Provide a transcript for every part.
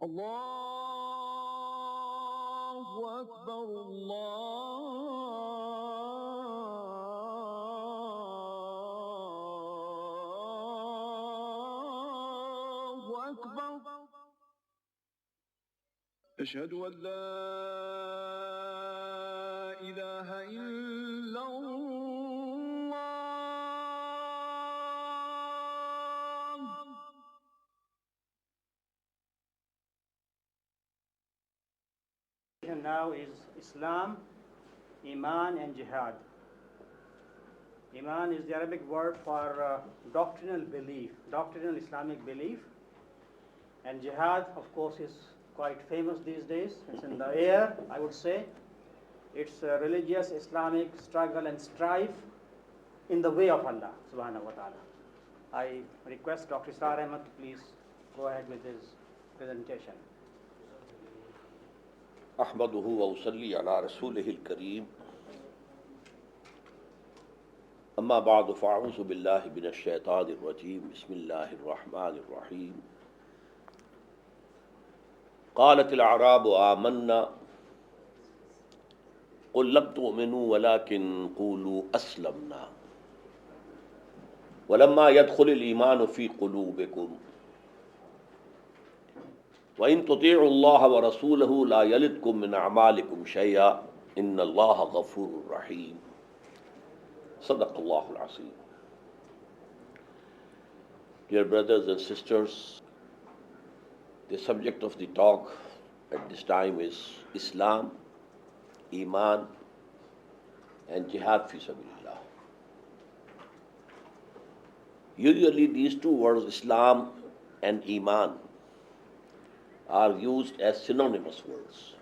Allahu Akbar, Allahu Akbar. Ashhadu an la ilaha illallah. Now is Islam, Iman and Jihad. Iman is the Arabic word for doctrinal belief, doctrinal Islamic belief. And Jihad, of course, is quite famous these days. It's in the air, I would say. It's a religious Islamic struggle and strife in the way of Allah subhanahu wa ta'ala. I request Dr. Israr Ahmed to please go ahead with his presentation. أحمده وأصلي على رسوله الكريم أما بعد فأعوذ بالله من الشيطان الرجيم بسم الله الرحمن الرحيم قالت الأعراب آمنا قل لم تؤمنوا ولكن قولوا أسلمنا ولما يدخل الإيمان في قلوبكم وَإِن تُطِيعُوا اللَّهَ وَرَسُولَهُ لَا يَلِدْكُم مِّنْ أَعْمَالِكُمْ شَيْئًا إِنَّ اللَّهَ غَفُورٌ رَحِيمٌ صدق الله العظيم. Dear brothers and sisters, the subject of the talk at this time is Islam, Iman and Jihad fi sabilillah. Usually these two words, Islam and Iman, are used as synonymous words.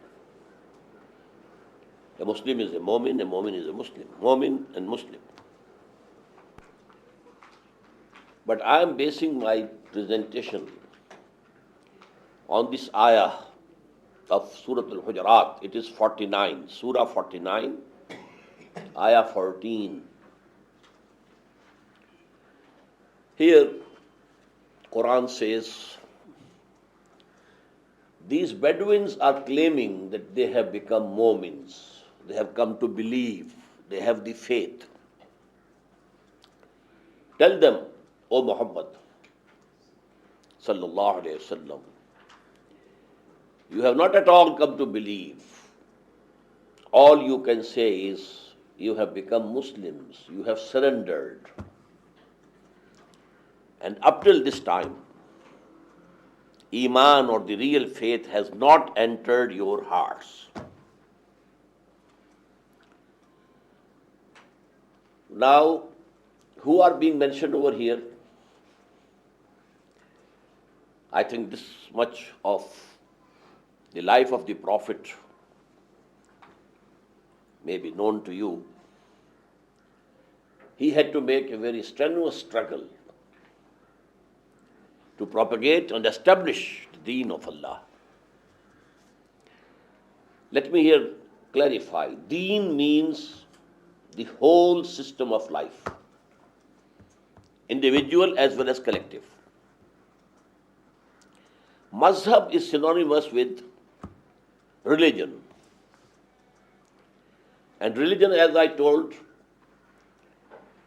A Muslim is a Mu'min is a Muslim. Mu'min and Muslim. But I am basing my presentation on this ayah of Surah Al-Hujurat. It is 49, Surah 49, ayah 14. Here, Quran says, these Bedouins are claiming that they have become Mu'mins. They have come to believe. They have the faith. Tell them, O Muhammad sallallahu alayhi wasallam, you have not at all come to believe. All you can say is you have become Muslims. You have surrendered. And up till this time, Iman or the real faith has not entered your hearts. Now, who are being mentioned over here? I think this much of the life of the Prophet may be known to you. He had to make a very strenuous struggle to propagate and establish the Deen of Allah. Let me here clarify. Deen means the whole system of life, individual as well as collective. Mazhab is synonymous with religion. And religion, as I told,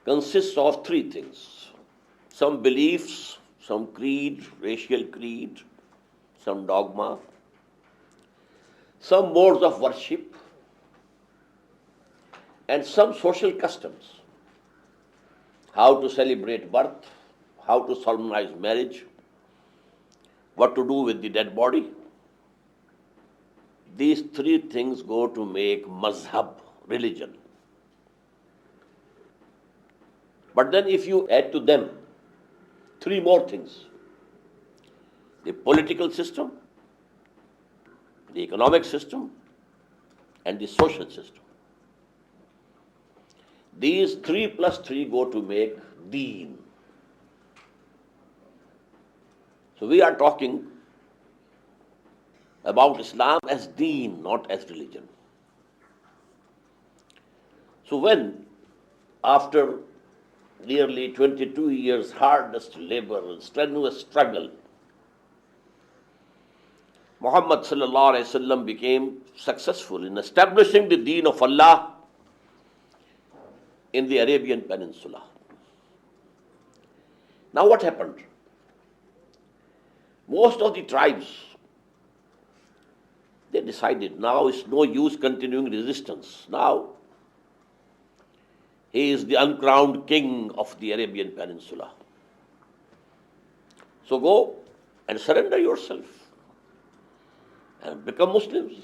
consists of three things. Some beliefs, some creed, racial creed, some dogma, some modes of worship, and some social customs. How to celebrate birth, how to solemnize marriage, what to do with the dead body. These three things go to make mazhab, religion. But then if you add to them three more things: the political system, the economic system, and the social system. These 3 plus 3 go to make Deen. So we are talking about Islam as Deen, not as religion. So when, after nearly 22 years hardest labor and strenuous struggle, Muhammad sallallahu alaihi wasallam became successful in establishing the Deen of Allah in the Arabian Peninsula. Now what happened? Most of the tribes, they decided now it's no use continuing resistance. Now he is the uncrowned king of the Arabian Peninsula. So go and surrender yourself and become Muslims.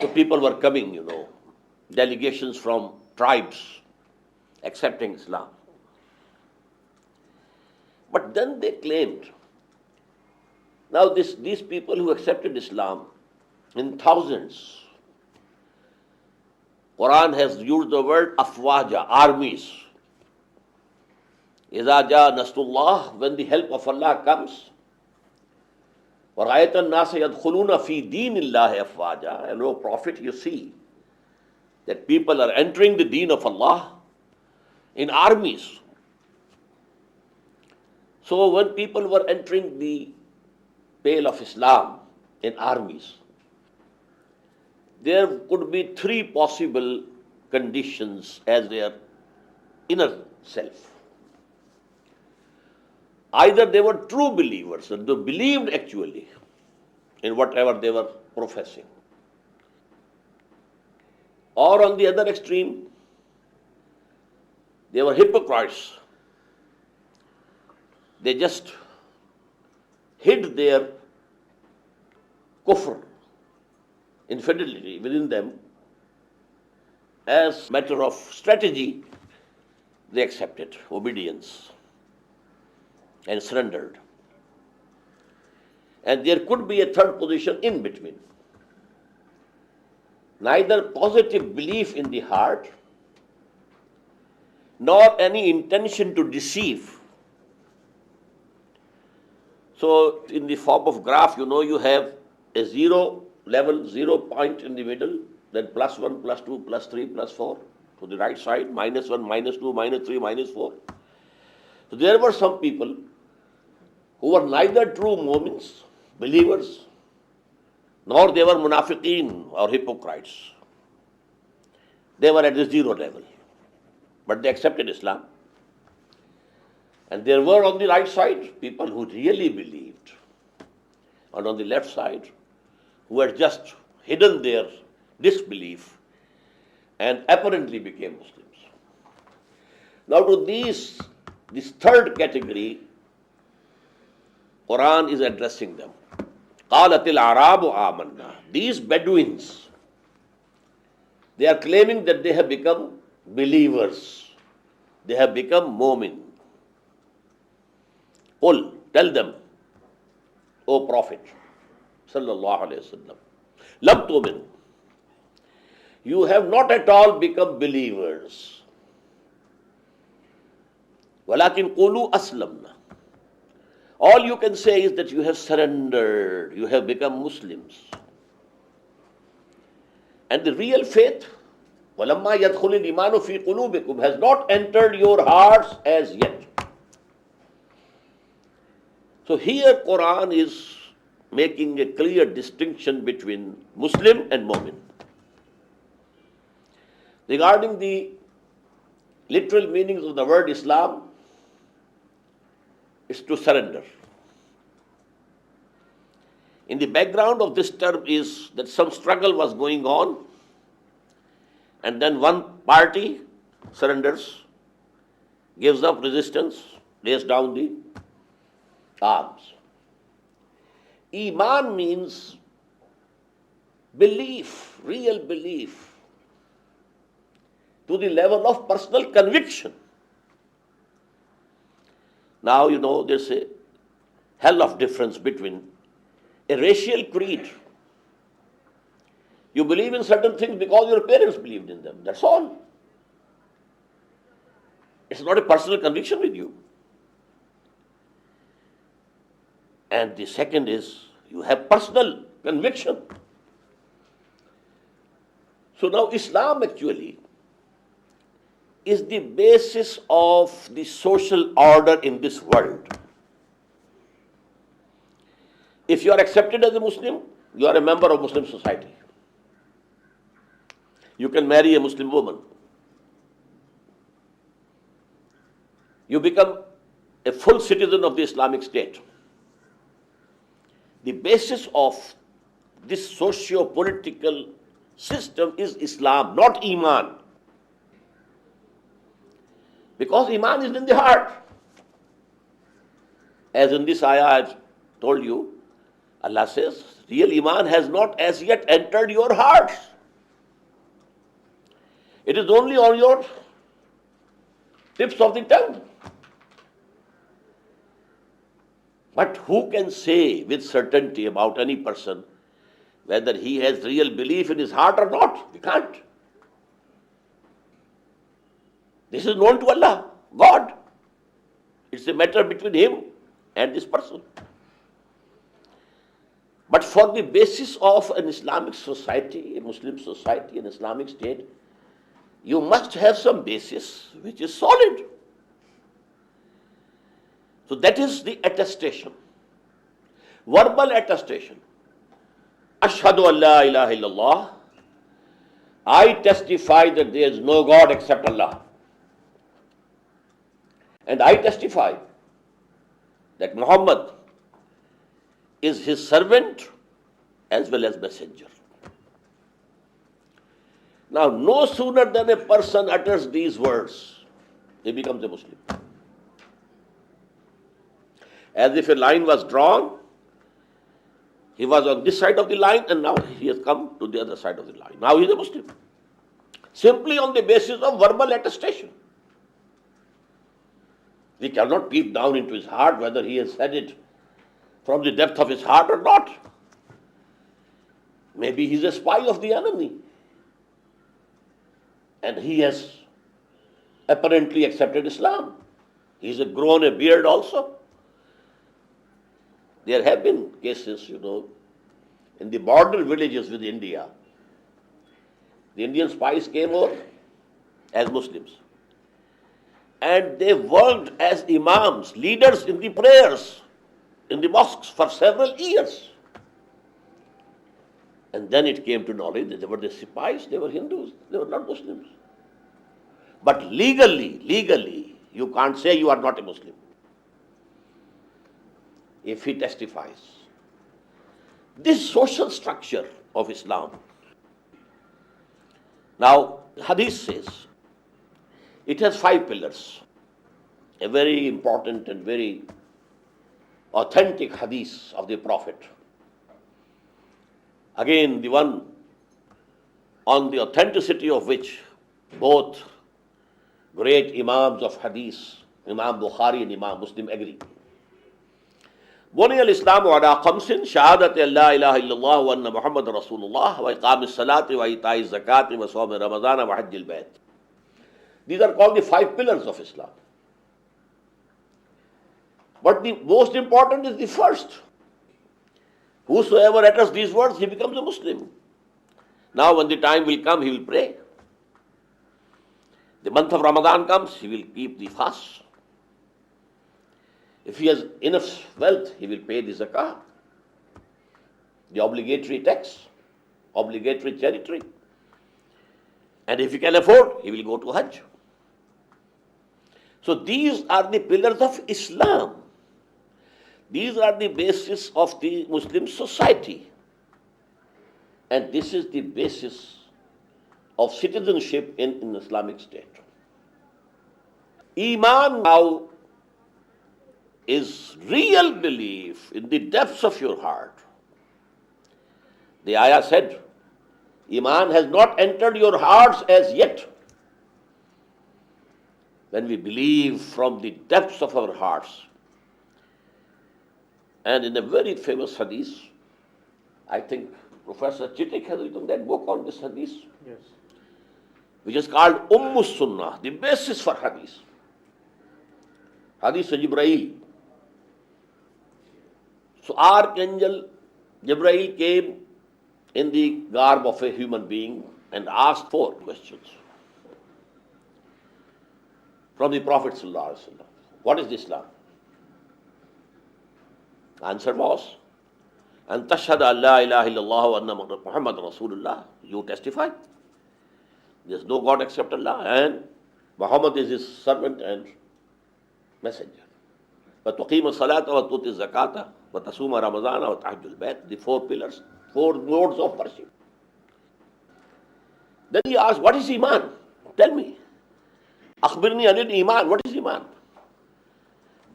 So people were coming, delegations from tribes accepting Islam. But then they claimed, now these people who accepted Islam in thousands, Quran has used the word afwaja, armies. Iza ja nasrullah, when the help of Allah comes, وَرَأَيْتَ النَّاسَ يَدْخُلُونَ فِي دِينِ اللَّهِ أَفْوَاجًا. And O Prophet, you see that people are entering the deen of Allah in armies. So when people were entering the pale of Islam in armies, there could be three possible conditions as their inner self. Either they were true believers and they believed actually in whatever they were professing, or on the other extreme, they were hypocrites. They just hid their kufr, infidelity within them. As a matter of strategy, they accepted obedience and surrendered. And there could be a third position in between. Neither positive belief in the heart, nor any intention to deceive. So in the form of graph, you have a zero level, 0 point in the middle, then +1, +2, +3, +4 to the right side, -1, -2, -3, -4. So there were some people who were neither true mu'mins, believers, nor they were munafiqeen or hypocrites. They were at the 0 level, but they accepted Islam. And there were on the right side people who really believed, and on the left side who had just hidden their disbelief and apparently became Muslims. Now to this third category, Quran is addressing them. قَالَتِ الْأَعْرَابُ آمَنَّا. These Bedouins, they are claiming that they have become believers. They have become mu'min. Qul, tell them, O Prophet, sallallahu alayhi wasallam, lam tu'minu. You have not at all become believers. وَلَكِنْ قُولُوا أَسْلَمْنَا. All you can say is that you have surrendered, you have become Muslims. And the real faith, وَلَمَّا يَدْخُلِ الْإِيمَانُ فِي قُلُوبِكُمْ, has not entered your hearts as yet. So here Quran is making a clear distinction between Muslim and Mu'min. Regarding the literal meanings of the word Islam, is to surrender. In the background of this term is that some struggle was going on, and then one party surrenders, gives up resistance, lays down the arms. Iman means belief, real belief, to the level of personal conviction. Now, there's a hell of difference between a racial creed. You believe in certain things because your parents believed in them. That's all. It's not a personal conviction with you. And the second is you have personal conviction. So now Islam actually is the basis of the social order in this world. If you are accepted as a Muslim, you are a member of Muslim society. You can marry a Muslim woman. You become a full citizen of the Islamic State. The basis of this socio-political system is Islam, not Iman. Because Iman is in the heart. As in this ayah I told you, Allah says, real Iman has not as yet entered your hearts. It is only on your tips of the tongue. But who can say with certainty about any person whether he has real belief in his heart or not? We can't. This is known to Allah, God. It's a matter between him and this person. But for the basis of an Islamic society, a Muslim society, an Islamic state, you must have some basis which is solid. So that is the attestation, verbal attestation. Ashhadu an la ilaha illallah. I testify that there is no God except Allah. And I testify that Muhammad is his servant as well as messenger. Now, no sooner than a person utters these words, he becomes a Muslim. As if a line was drawn, he was on this side of the line and now he has come to the other side of the line. Now he is a Muslim. Simply on the basis of verbal attestation. We cannot peep down into his heart whether he has said it from the depth of his heart or not. Maybe he is a spy of the enemy. And he has apparently accepted Islam. He has grown a beard also. There have been cases, in the border villages with India. The Indian spies came over as Muslims. And they worked as imams, leaders in the prayers, in the mosques for several years. And then it came to knowledge that they were the spies, they were Hindus, they were not Muslims. But legally, you can't say you are not a Muslim if he testifies. This social structure of Islam. Now, Hadith says, it has 5 pillars. A very important and very authentic Hadith of the Prophet. Again, the one on the authenticity of which both great Imams of Hadith, Imam Bukhari and Imam Muslim, agree. بني الإسلام على 5 شهادة أن لا إله إلا الله وأن محمد رسول الله وإقام الصلاة وإيتاء الزكاة وصوم رمضان وحج البيت. These are called the 5 pillars of Islam. But the most important is the first. Whosoever utters these words, he becomes a Muslim. Now when the time will come, he will pray. The month of Ramadan comes, he will keep the fast. If he has enough wealth, he will pay the zakah, the obligatory tax, obligatory charity. And if he can afford, he will go to Hajj. So these are the pillars of Islam. These are the basis of the Muslim society. And this is the basis of citizenship in an Islamic state. Iman now is real belief in the depths of your heart. The ayah said, Iman has not entered your hearts as yet. When we believe from the depths of our hearts. And in a very famous hadith, I think Professor Chitik has written that book on this hadith. Yes. Which is called Sunnah, the basis for hadith. Hadith of Jibreel. So Archangel Jibreel came in the garb of a human being and asked 4 questions from the Prophet ﷺ. What is Islam? Answer was, And tashhad an la ilaha illallah wa anna Muhammad Rasulullah. You testify. There is no God except Allah, and Muhammad is his servant and messenger. وَتُقِيمَ الصَّلَاةَ وَتُؤْتِ الزَّكَاةَ وَتَصُومَ رَمَضَانَ وَتَحُجُّ الْبَيْتَ. The four pillars, four modes of worship. Then he asked, what is Iman? Tell me. أخبرني عن الإيمان. What is Iman?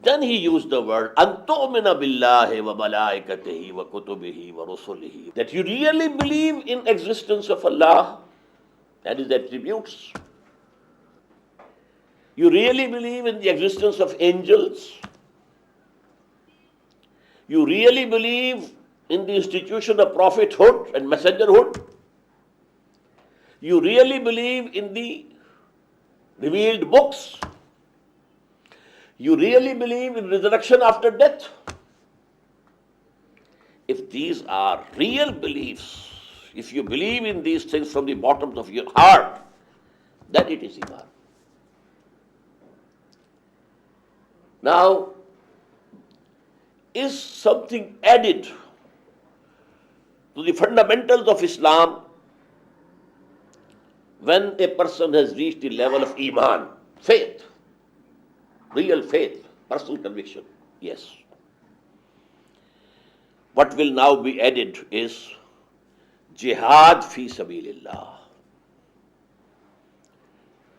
Then he used the word أن تؤمن بالله وملائكته وكتبه ورسله. That you really believe in existence of Allah and His attributes. You really believe in the existence of angels. You really believe in the institution of prophethood and messengerhood. You really believe in the revealed books. You really believe in resurrection after death. If these are real beliefs, if you believe in these things from the bottom of your heart, then it is Iman. Now, is something added to the fundamentals of Islam when a person has reached the level of Iman, faith, real faith, personal conviction? Yes. What will now be added is jihad fi sabilillah.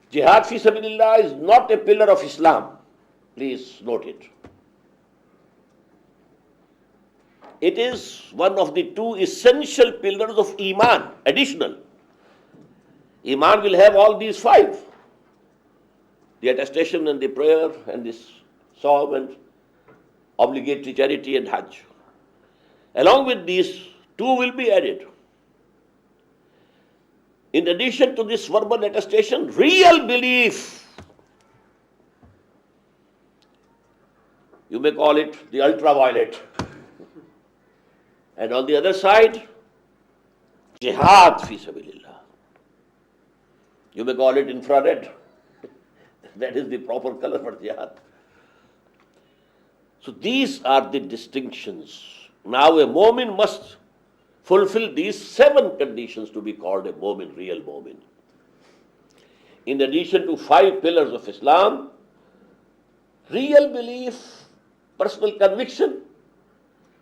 Jihad fi sabilillah is not a pillar of Islam. Please note it. It is one of the two essential pillars of Iman, additional. Iman will have all these five. The attestation and the prayer and this psalm and obligatory charity and Hajj. Along with these, two will be added. In addition to this verbal attestation, real belief. You may call it the ultraviolet. And on the other side, jihad fi sabilillah. You may call it infrared. That is the proper color for jihad. So these are the distinctions. Now a mu'min must fulfill these 7 conditions to be called a mu'min, real mu'min. In addition to 5 pillars of Islam, real belief, personal conviction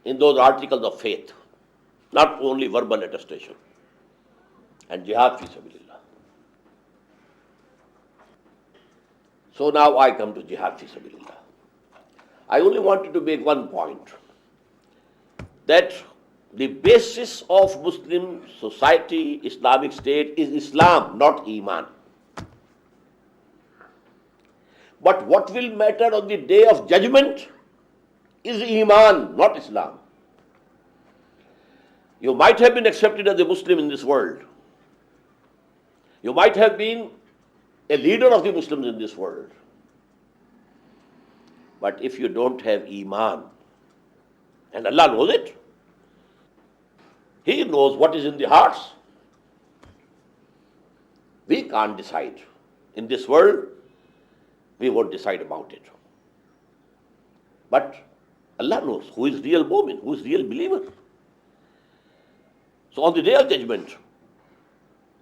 in those articles of faith, not only verbal attestation, and jihad fi sabilillah. So now I come to jihad fi sabilillah. I only wanted to make one point, that the basis of Muslim society, Islamic State, is Islam, not Iman. But what will matter on the day of judgment is Iman, not Islam. You might have been accepted as a Muslim in this world. You might have been a leader of the Muslims in this world. But if you don't have Iman, and Allah knows it, He knows what is in the hearts. We can't decide. In this world, we won't decide about it. But Allah knows who is real mu'min, who is real believer. So on the day of judgment,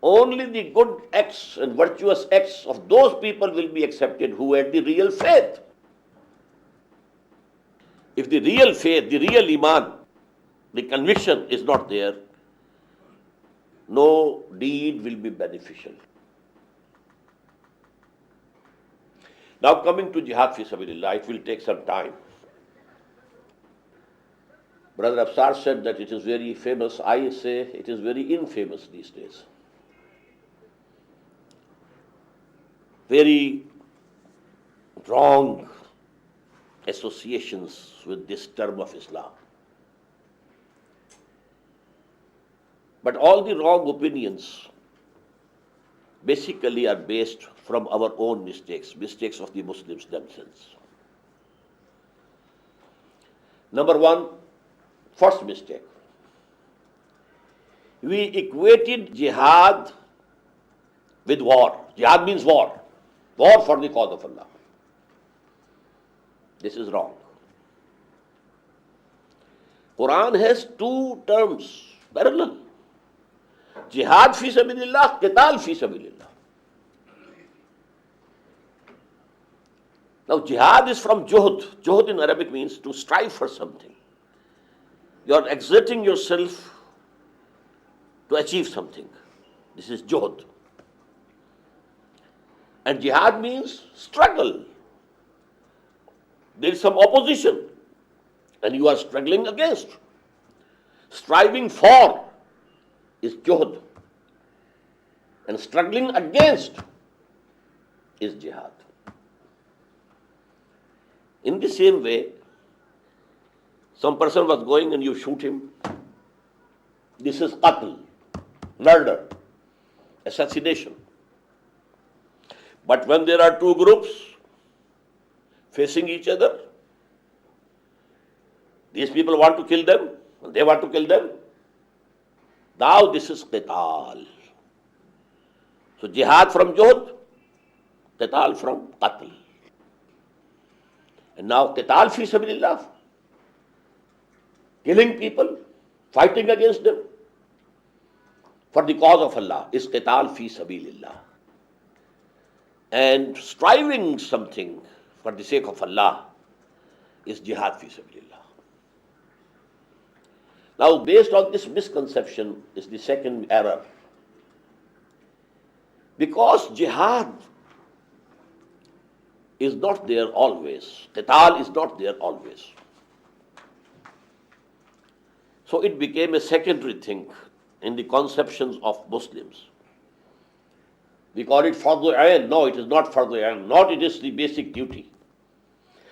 only the good acts and virtuous acts of those people will be accepted who had the real faith. If the real faith, the real Iman, the conviction is not there, no deed will be beneficial. Now coming to jihad fi sabilillah, it will take some time. Brother Afsar said that it is very famous. I say it is very infamous these days. Very wrong associations with this term of Islam. But all the wrong opinions basically are based from our own mistakes, mistakes of the Muslims themselves. Number one, first mistake. We equated jihad with war. Jihad means war. War for the cause of Allah. This is wrong. Quran has two terms parallel. Jihad fi sabilillah, qital fi sabilillah. Now jihad is from juhd. Juhd in Arabic means to strive for something. You are exerting yourself to achieve something. This is juhd. And jihad means struggle. There is some opposition and you are struggling against. Striving for is juhd. And struggling against is jihad. In the same way, some person was going and you shoot him. This is qatl, murder, assassination. But when there are two groups facing each other, these people want to kill them, they want to kill them. Now this is qital. So jihad from juhd, qital from qatl. And now qital fi sabilillah, killing people, fighting against them for the cause of Allah is qital fi sabilillah. And striving something for the sake of Allah is jihad fi sabilillah. Now, based on this misconception is the second error. Because jihad is not there always, qital is not there always. So it became a secondary thing in the conceptions of Muslims. We call it fardhu ain. No, it is not fardhu ain. Not it is the basic duty.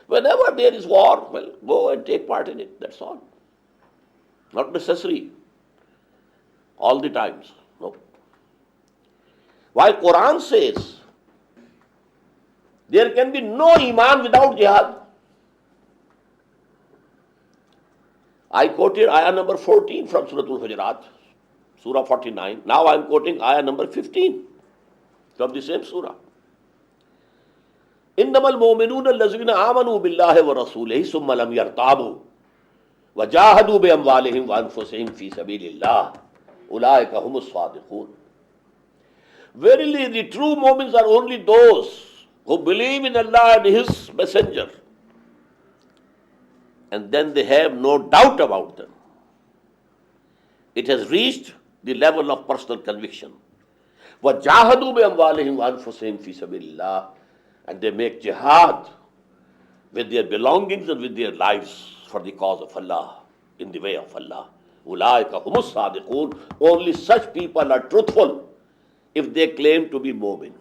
Whenever there is war, well, go and take part in it. That's all. Not necessary. All the times. No. While Quran says there can be no iman without jihad. I quoted ayah number 14 from Surah Al-Hujurat, Surah 49. Now I am quoting ayah number 15 from the same surah. إِنَّمَا الْمُؤْمِنُونَ الَّذِينَ آمَنُوا بِاللَّهِ وَرَسُولِهِ ثُمَّ لَمْ يَرْتَابُوا وَجَاهَدُوا بِأَمْوَالِهِمْ وَأَنفُسِهِمْ فِي سَبِيلِ اللَّهِ أُولَٰئِكَ هُمُ الصَّادِقُونَ. Verily, the true Mu'mins are only those who believe in Allah and His Messenger, and then they have no doubt about them. It has reached the level of personal conviction. وَجَاهَدُوا بِأَمْوَالِهِمْ وَأَنفُسِهِمْ فِي سَبِيلِ اللَّهِ, and they make jihad with their belongings and with their lives for the cause of Allah, in the way of Allah. أُولَٰئِكَ هُمُ الصَّادِقُونَ. Only such people are truthful if they claim to be mu'min.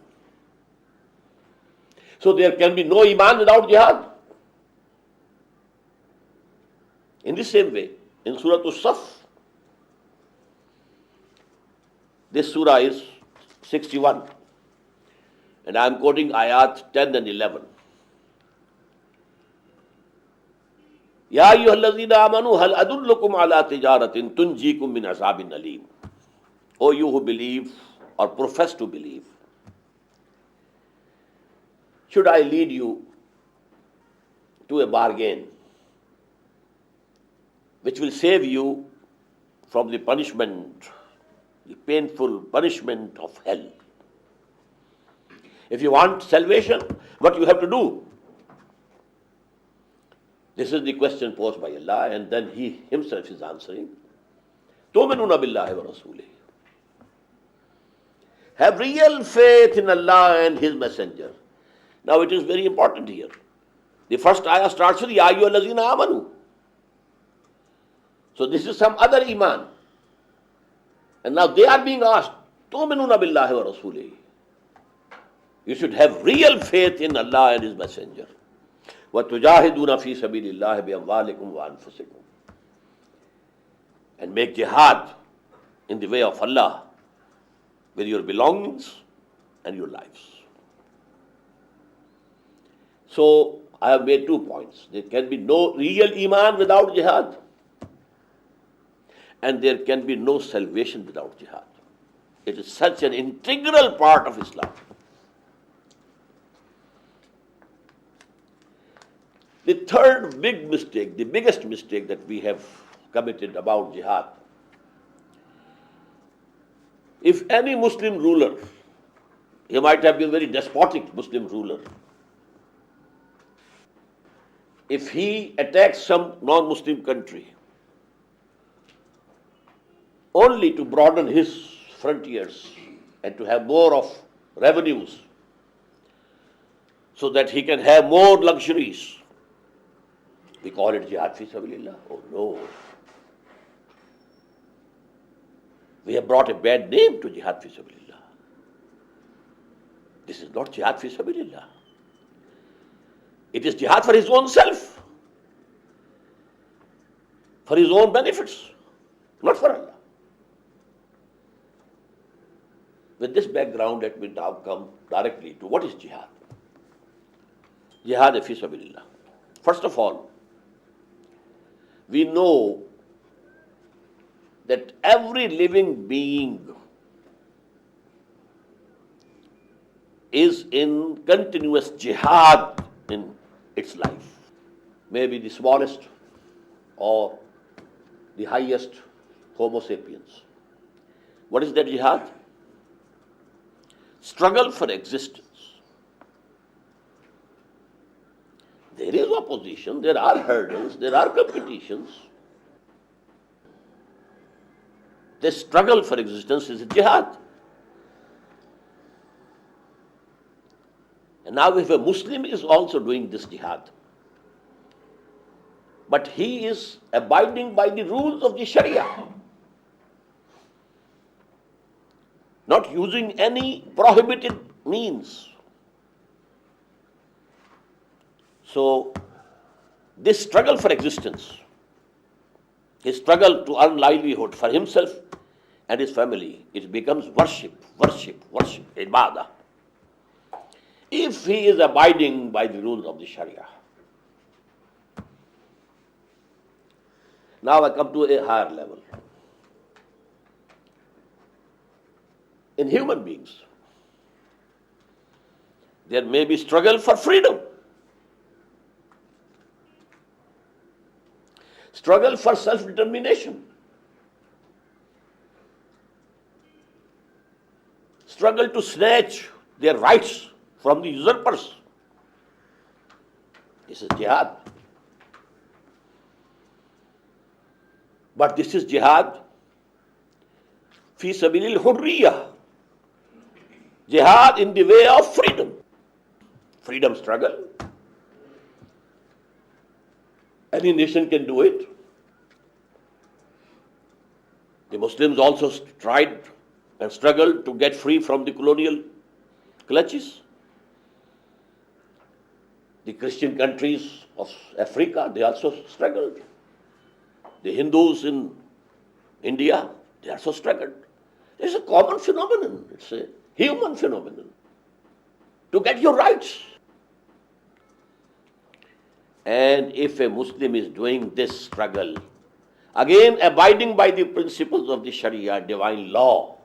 So there can be no iman without jihad. In the same way, in Surah As-Saf, this surah is 61, and I am quoting ayat 10 and 11. Ya ayyuhallazina amanu hal adullukum ala tijaratin tunjikum min azabin alim. O you who believe or profess to believe, should I lead you to a bargain which will save you from the punishment, the painful punishment of hell? If you want salvation, what you have to do? This is the question posed by Allah, and then He Himself is answering. تُؤْمِنُونَ بِاللَّهِ وَرَسُولِهِ. Have real faith in Allah and His Messenger. Now it is very important here. The first ayah starts with Ya ayyuhallazina amanu. So this is some other iman. And now they are being asked, تُؤْمِنُونَ بِاللَّهِ وَرَسُولِهِ. You should have real faith in Allah and His Messenger. وَتُجَاهِدُونَ فِي سَبِيلِ اللَّهِ بِأَمْوَالِكُمْ وَأَنفُسِكُمْ. And make jihad in the way of Allah with your belongings and your lives. So I have made 2 points. There can be no real iman without jihad, and there can be no salvation without jihad. It is such an integral part of Islam. The third big mistake, the biggest mistake that we have committed about jihad. If any Muslim ruler, he might have been a very despotic Muslim ruler, if he attacks some non-Muslim country only to broaden his frontiers and to have more of revenues so that he can have more luxuries, we call it jihad fi sabilillah. Oh no. We have brought a bad name to jihad fi sabilillah. This is not jihad fi sabilillah. It is jihad for his own self, for his own benefits, not for Allah. With this background, let me now come directly to what is jihad. Jihad fi sabilillah. First of all, we know that every living being is in continuous jihad in its life. Maybe the smallest or the highest Homo sapiens. What is that jihad? Struggle for existence. There is opposition, there are hurdles, there are competitions. This struggle for existence is a jihad. And now if a Muslim is also doing this jihad, but he is abiding by the rules of the Sharia, not using any prohibited means. So, this struggle for existence, his struggle to earn livelihood for himself and his family, it becomes worship, ibadah. If he is abiding by the rules of the Sharia. Now I come to a higher level. In human beings, there may be struggle for freedom, struggle for self-determination, struggle to snatch their rights from the usurpers. This is jihad. But this is jihad fi sabilil hurriyah. Jihad in the way of freedom. Freedom struggle. Any nation can do it. The Muslims also tried and struggled to get free from the colonial clutches. The Christian countries of Africa, they also struggled. The Hindus in India, they also struggled. It's a common phenomenon. It's a human phenomenon. To get your rights. And if a Muslim is doing this struggle, again abiding by the principles of the Sharia, divine law,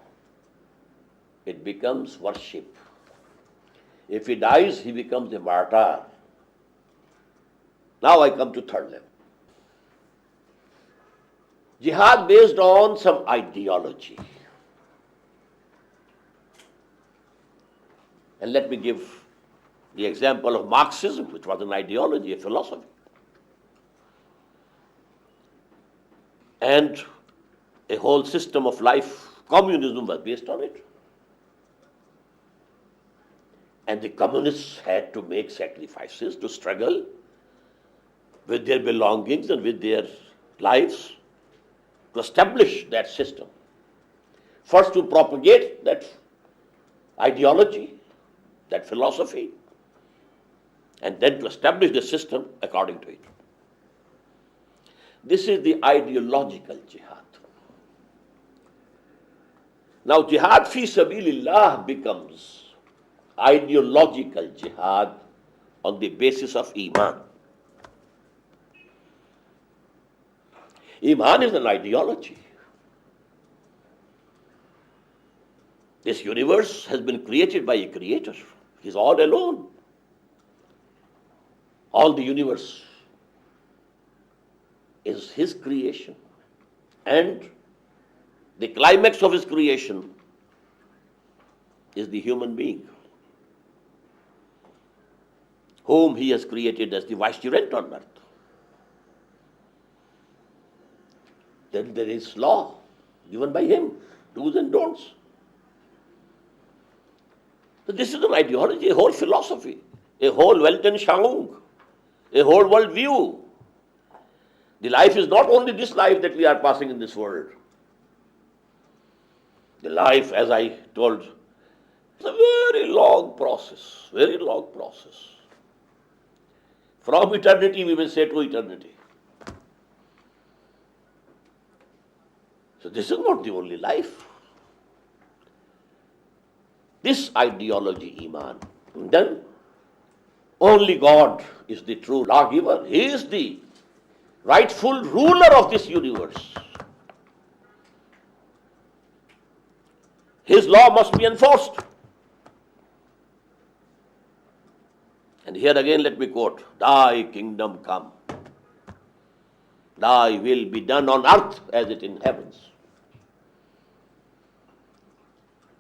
it becomes worship. If he dies, he becomes a martyr. Now I come to third level. Jihad based on some ideology. And let me give the example of Marxism, which was an ideology, a philosophy. And a whole system of life, communism, was based on it. And the communists had to make sacrifices to struggle with their belongings and with their lives to establish that system. First to propagate that ideology, that philosophy, and then to establish the system according to it. This is the ideological jihad. Now jihad fi sabilillah becomes ideological jihad on the basis of Iman. Iman is an ideology. This universe has been created by a creator. He's all alone. All the universe is his creation, And the climax of his creation is the human being, whom he has created as the vicegerent on earth. Then there is law given by him, do's and don'ts. So this is an ideology, a whole philosophy, a whole Weltanschauung, a whole world view. The life is not only this life that we are passing in this world. The life, as I told, it's a very long process, very long process. From eternity, we may say, to eternity. So this is not the only life. This ideology, Iman, then only God is the true lawgiver. He is the rightful ruler of this universe. His law must be enforced. And here again let me quote, "Thy kingdom come, thy will be done on earth as it in heavens."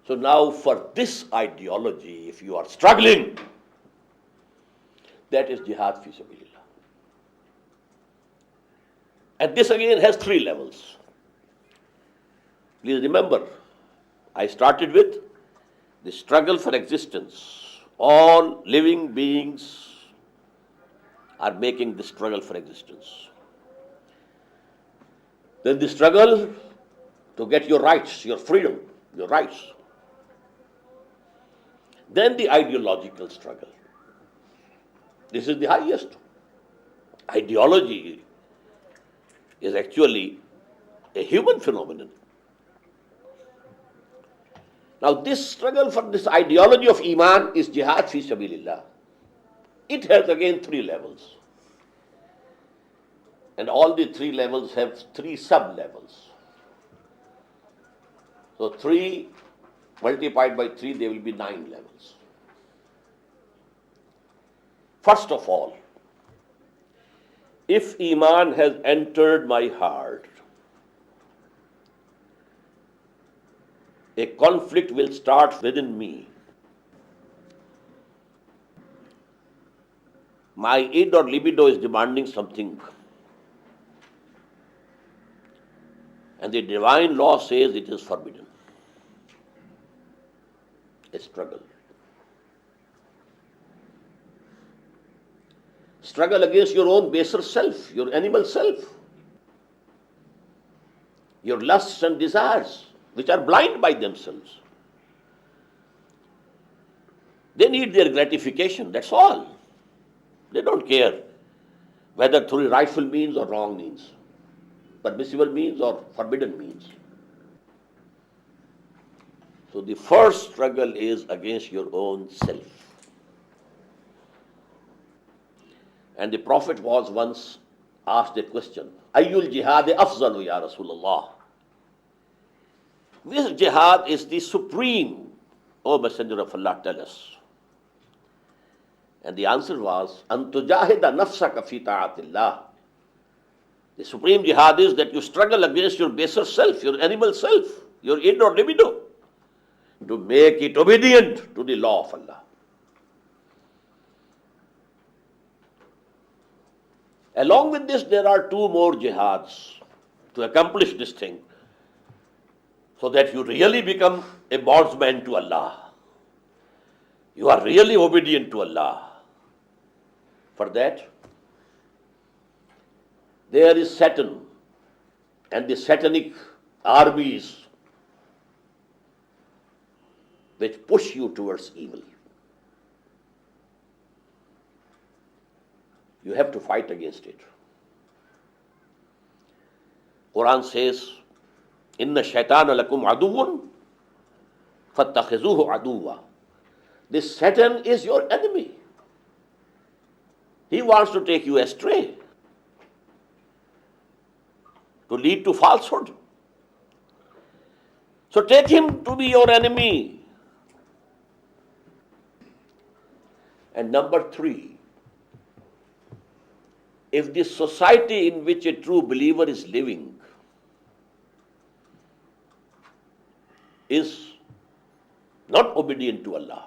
So now for this ideology, if you are struggling, that is jihad fi sabilillah. And this again has three levels. Please remember, I started with the struggle for existence. All living beings are making the struggle for existence. Then the struggle to get your rights, your freedom, your rights. Then the ideological struggle. This is the highest. Ideology is actually a human phenomenon. Now this struggle for this ideology of Iman is jihad fi sabilillah. It has again three levels. And all the three levels have three sub-levels. So 3 multiplied by 3, there will be 9 levels. First of all, if Iman has entered my heart, a conflict will start within me. My id or libido is demanding something. And the divine law says it is forbidden. A struggle. Struggle against your own baser self, your animal self, your lusts and desires, which are blind by themselves. They need their gratification, that's all. They don't care whether through rightful means or wrong means, permissible means or forbidden means. So the first struggle is against your own self. And the Prophet was once asked a question, Ayyul jihad afzalu ya Rasulullah? Which jihad is the supreme, O Messenger of Allah, tell us. And the answer was, An tujahida nafsaka fi ta'atillah. The supreme jihad is that you struggle against your baser self, your animal self, your id or libido, to make it obedient to the law of Allah. Along with this, there are 2 more jihads to accomplish this thing, so that you really become a bondsman to Allah. You are really obedient to Allah. For that, there is Satan and the satanic armies which push you towards evil. You have to fight against it. Quran says, Inna shaitana lakum aduwwun fattakhizuhu aduwwa. This Satan is your enemy. He wants to take you astray, to lead to falsehood. So take him to be your enemy. And number 3, if the society in which a true believer is living is not obedient to Allah.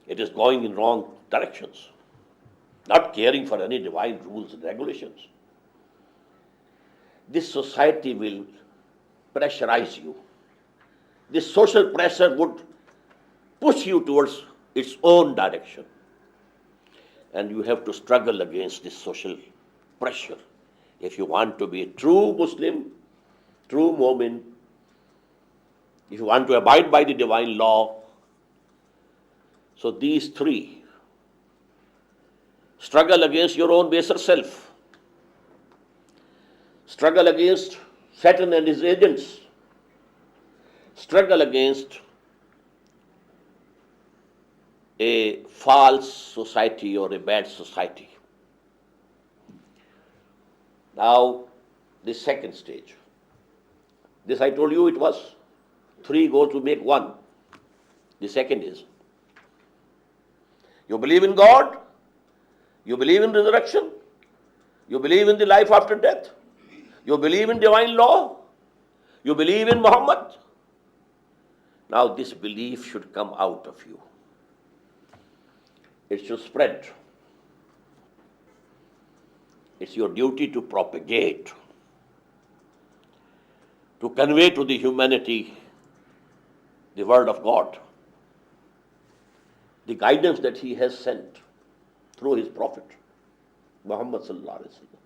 It is going in wrong directions, not caring for any divine rules and regulations. This society will pressurize you. This social pressure would push you towards its own direction. And you have to struggle against this social pressure. If you want to be a true Muslim, true Mu'min, if you want to abide by the divine law, so these three: struggle against your own baser self, struggle against Satan and his agents, struggle against a false society or a bad society. Now, the second stage. This I told you it was 3 go to make 1. The second is, you believe in God, you believe in resurrection, you believe in the life after death, you believe in divine law, you believe in Muhammad. Now this belief should come out of you. It should spread. It's your duty to propagate, to convey to the humanity the word of God, the guidance that He has sent through His Prophet, Muhammad sallallahu alaihi wasallam.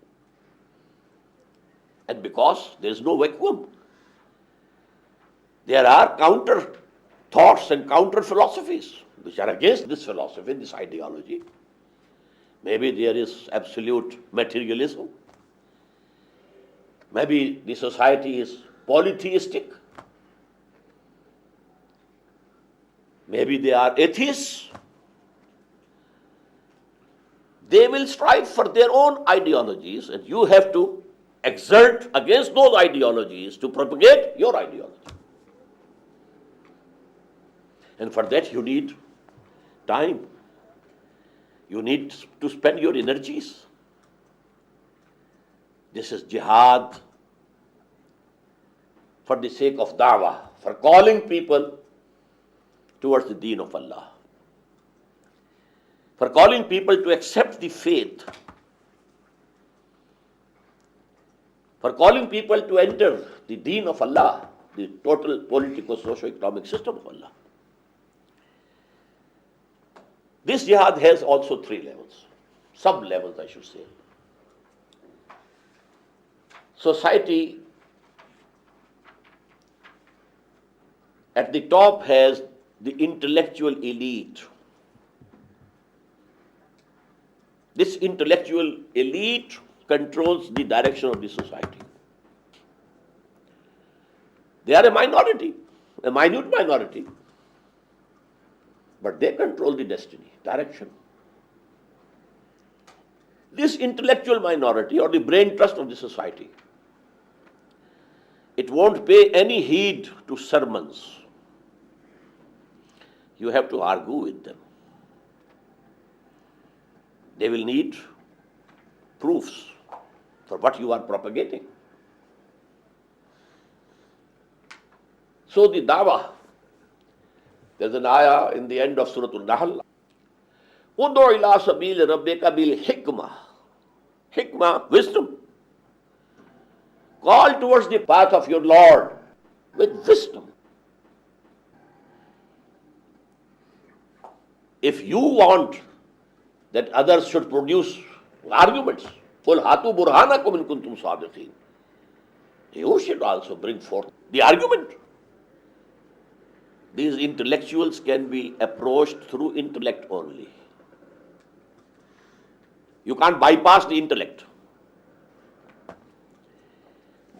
And because there is no vacuum, there are counter thoughts and counter philosophies which are against this philosophy, this ideology. Maybe there is absolute materialism. Maybe the society is polytheistic. Maybe they are atheists. They will strive for their own ideologies, and you have to exert against those ideologies to propagate your ideology. And for that you need time. You need to spend your energies. This is jihad for the sake of da'wah, for calling people towards the deen of Allah, for calling people to accept the faith, for calling people to enter the deen of Allah, the total political, socio-economic system of Allah. This jihad has also 3 levels, sub-levels I should say. Society at the top has the intellectual elite. This intellectual elite controls the direction of the society. They are a minority, a minute minority, but they control the destiny, direction. This intellectual minority or the brain trust of the society, it won't pay any heed to sermons. You have to argue with them. They will need proofs for what you are propagating. So the dawah, there's an ayah in the end of Surah Al-Nahl. Udu ila sabil rabbika bil hikmah. Hikmah, wisdom. Call towards the path of your Lord with wisdom. If you want that others should produce arguments, qul hatu burhanakum in kuntum sadiqin, you should also bring forth the argument. These intellectuals can be approached through intellect only. You can't bypass the intellect.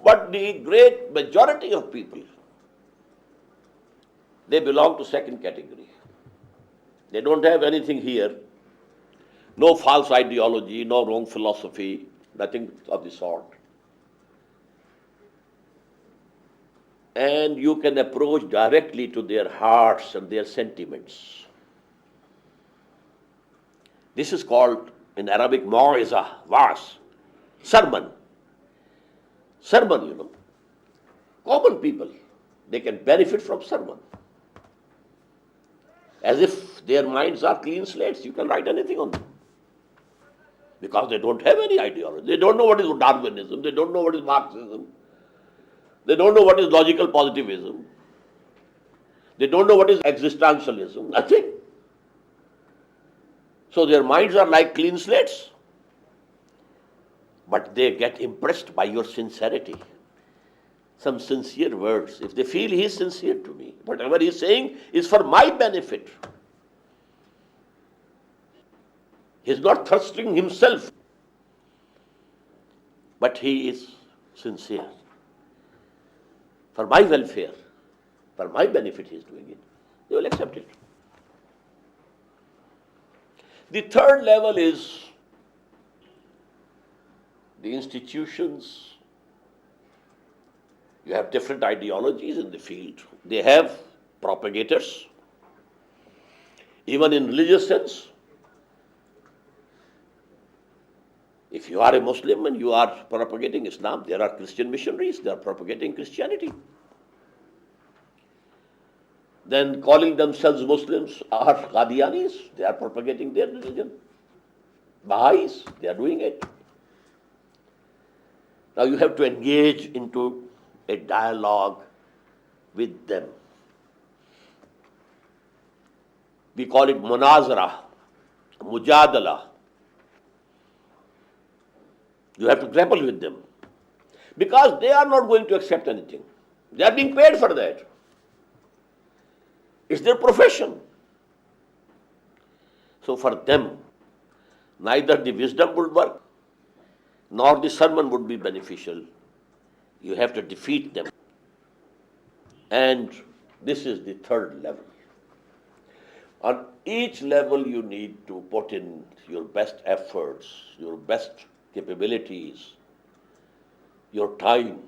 But the great majority of people, they belong to second category. They don't have anything here, no false ideology, no wrong philosophy, nothing of the sort. And you can approach directly to their hearts and their sentiments. This is called in Arabic mau'iza, was, sermon. Sermon, common people, they can benefit from sermon. As if their minds are clean slates, you can write anything on them. Because they don't have any ideology. They don't know what is Darwinism, they don't know what is Marxism, they don't know what is logical positivism, they don't know what is existentialism, nothing. So their minds are like clean slates. But they get impressed by your sincerity. Some sincere words. If they feel he is sincere to me, whatever he is saying is for my benefit. He is not thrusting himself, but he is sincere. For my welfare, for my benefit he is doing it. They will accept it. The third level is the institutions. You have different ideologies in the field. They have propagators. Even in religious sense, if you are a Muslim and you are propagating Islam, there are Christian missionaries, they are propagating Christianity. Then calling themselves Muslims are Qadianis, they are propagating their religion. Baha'is, they are doing it. Now you have to engage into a dialogue with them. We call it munazara, mujadala. You have to grapple with them. Because they are not going to accept anything. They are being paid for that. It's their profession. So for them, neither the wisdom would work, nor the sermon would be beneficial. You have to defeat them. And this is the third level. On each level you need to put in your best efforts, your best capabilities, your time.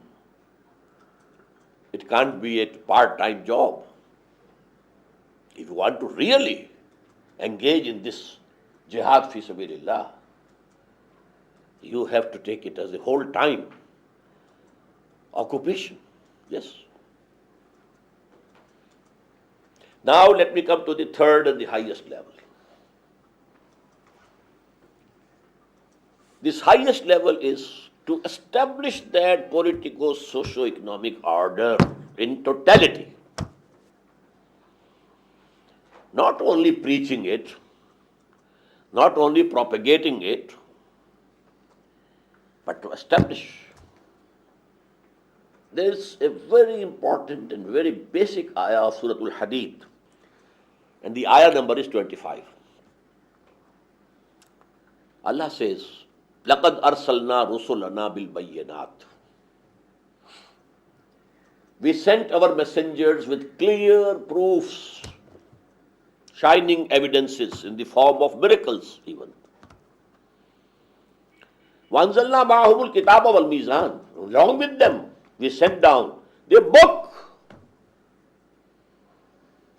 It can't be a part-time job. If you want to really engage in this jihad fi sabilillah, you have to take it as a whole time occupation. Yes. Now let me come to the third and the highest level. This highest level is to establish that politico-socio-economic order in totality. Not only preaching it, not only propagating it, but to establish. There is a very important and very basic ayah of Surah Al-Hadid, and the ayah number is 25. Allah says, لَقَدْ أَرْسَلْنَا رُسُلَنَا بِالْبَيِّنَاتِ. We sent our messengers with clear proofs, shining evidences in the form of miracles even. وَأَنزَلْنَا مَعَهُمُ الْكِتَابَ وَالْمِيزَانَ. Along with them, we sent down the book,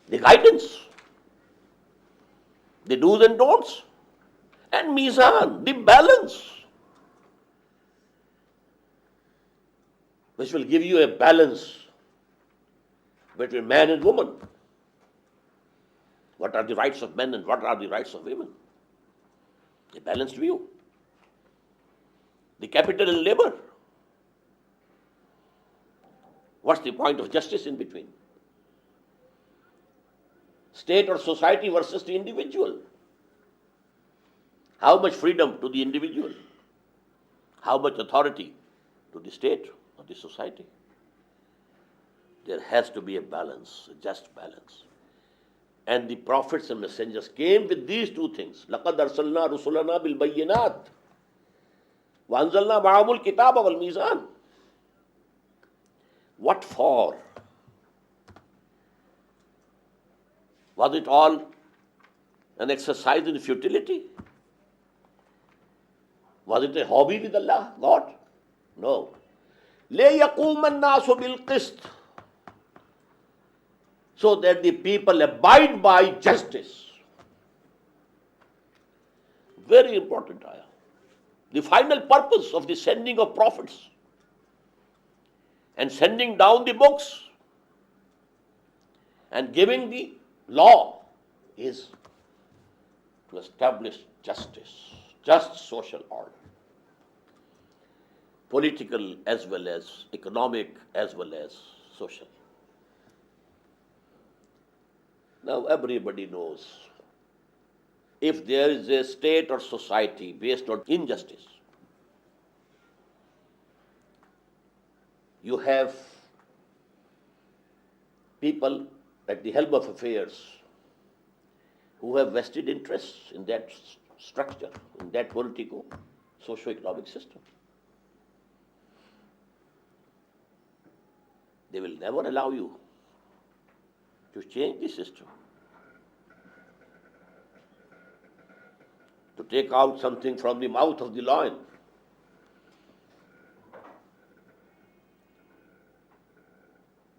the guidance, the do's and don'ts, and mizan, the balance, which will give you a balance between man and woman. What are the rights of men and what are the rights of women? A balanced view. The capital and labor. What's the point of justice in between? State or society versus the individual. How much freedom to the individual? How much authority to the state or the society? There has to be a balance, a just balance. And the prophets and messengers came with these two things. لَقَدْ أَرْسَلْنَا رُسُلَنَا بِالْبَيِّنَاتِ وَأَنزَلْنَا مَعَهُمُ الْكِتَابَ وَالْمِيزَانَ. What for? Was it all an exercise in futility? Was it a hobby with Allah, God? No. لَيَقُومَ النَّاسُ بِالْقِسْطِ. So that the people abide by justice. Very important ayah. The final purpose of the sending of prophets and sending down the books and giving the law is to establish justice, just social order, political as well as economic as well as social. Now everybody knows if there is a state or society based on injustice, you have people at the helm of affairs who have vested interests in that structure, in that political, socio-economic system. They will never allow you to change the system, to take out something from the mouth of the lion.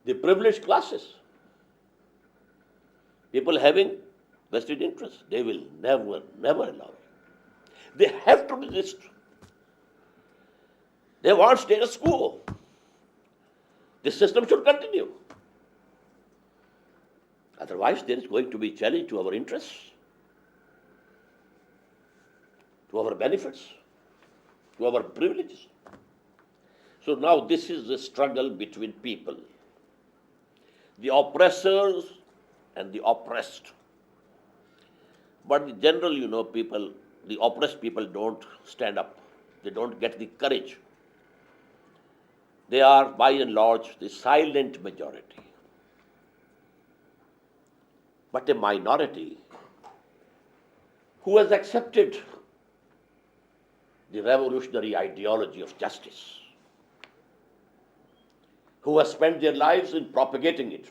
The privileged classes, people having vested interests, they will never allow it. They have to resist. They want status quo. This system should continue. Otherwise, there is going to be challenge to our interests, to our benefits, to our privileges. So now this is the struggle between people, the oppressors and the oppressed. But in general, people, the oppressed people don't stand up. They don't get the courage. They are, by and large, the silent majority. But a minority who has accepted the revolutionary ideology of justice, who has spent their lives in propagating it,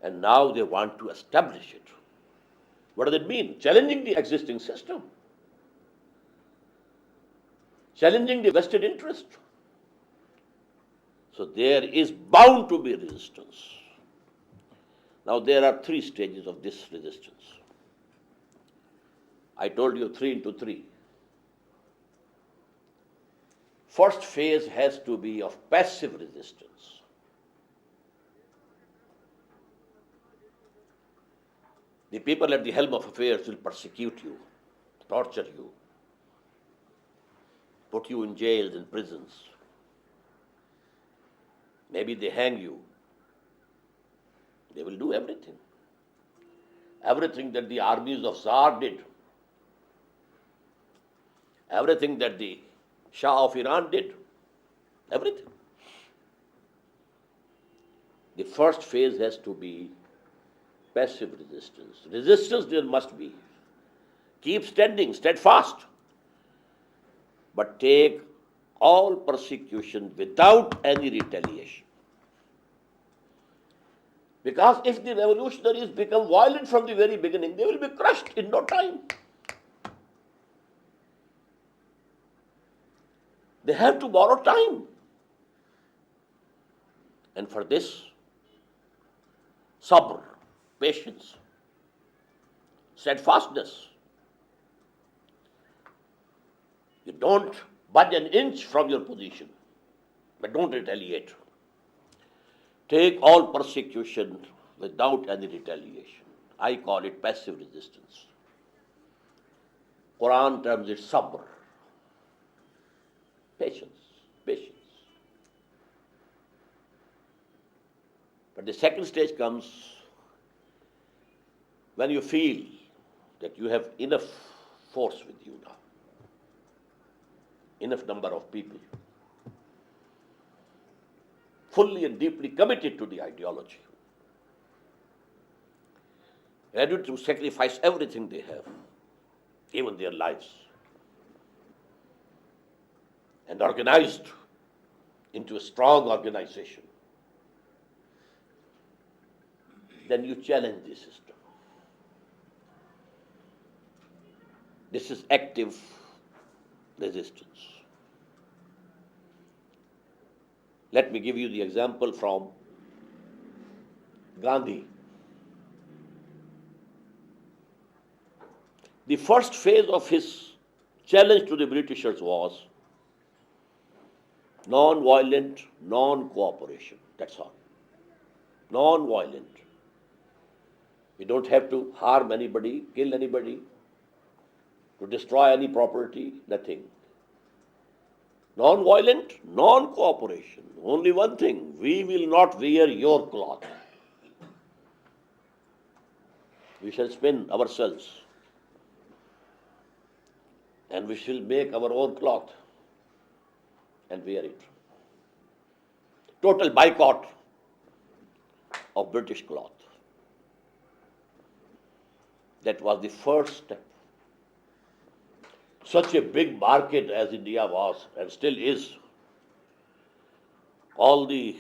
and now they want to establish it. What does it mean? Challenging the existing system, challenging the vested interest. So there is bound to be resistance. Now there are 3 stages of this resistance. I told you 3 into 3. First phase has to be of passive resistance. The people at the helm of affairs will persecute you, torture you, put you in jails and prisons. Maybe they hang you. They will do everything. Everything that the armies of Tsar did. Everything that the Shah of Iran did. Everything. The first phase has to be passive resistance. Resistance there must be. Keep standing, steadfast. But take all persecution without any retaliation. Because if the revolutionaries become violent from the very beginning, they will be crushed in no time. They have to borrow time. And for this, sabr, patience, steadfastness. You don't budge an inch from your position, but don't retaliate. Take all persecution without any retaliation. I call it passive resistance. Quran terms it sabr. Patience. But the second stage comes when you feel that you have enough force with you now, enough number of people, fully and deeply committed to the ideology, ready to sacrifice everything they have, even their lives, and organized into a strong organization. Then you challenge the system. This is active resistance. Let me give you the example from Gandhi. The first phase of his challenge to the Britishers was non-violent, non-cooperation. That's all. Non-violent. We don't have to harm anybody, kill anybody, to destroy any property, nothing. Non-violent, non-cooperation. Only one thing, we will not wear your cloth. We shall spin ourselves and we shall make our own cloth and wear it. Total boycott of British cloth. That was the first step. Such a big market as India was and still is. All the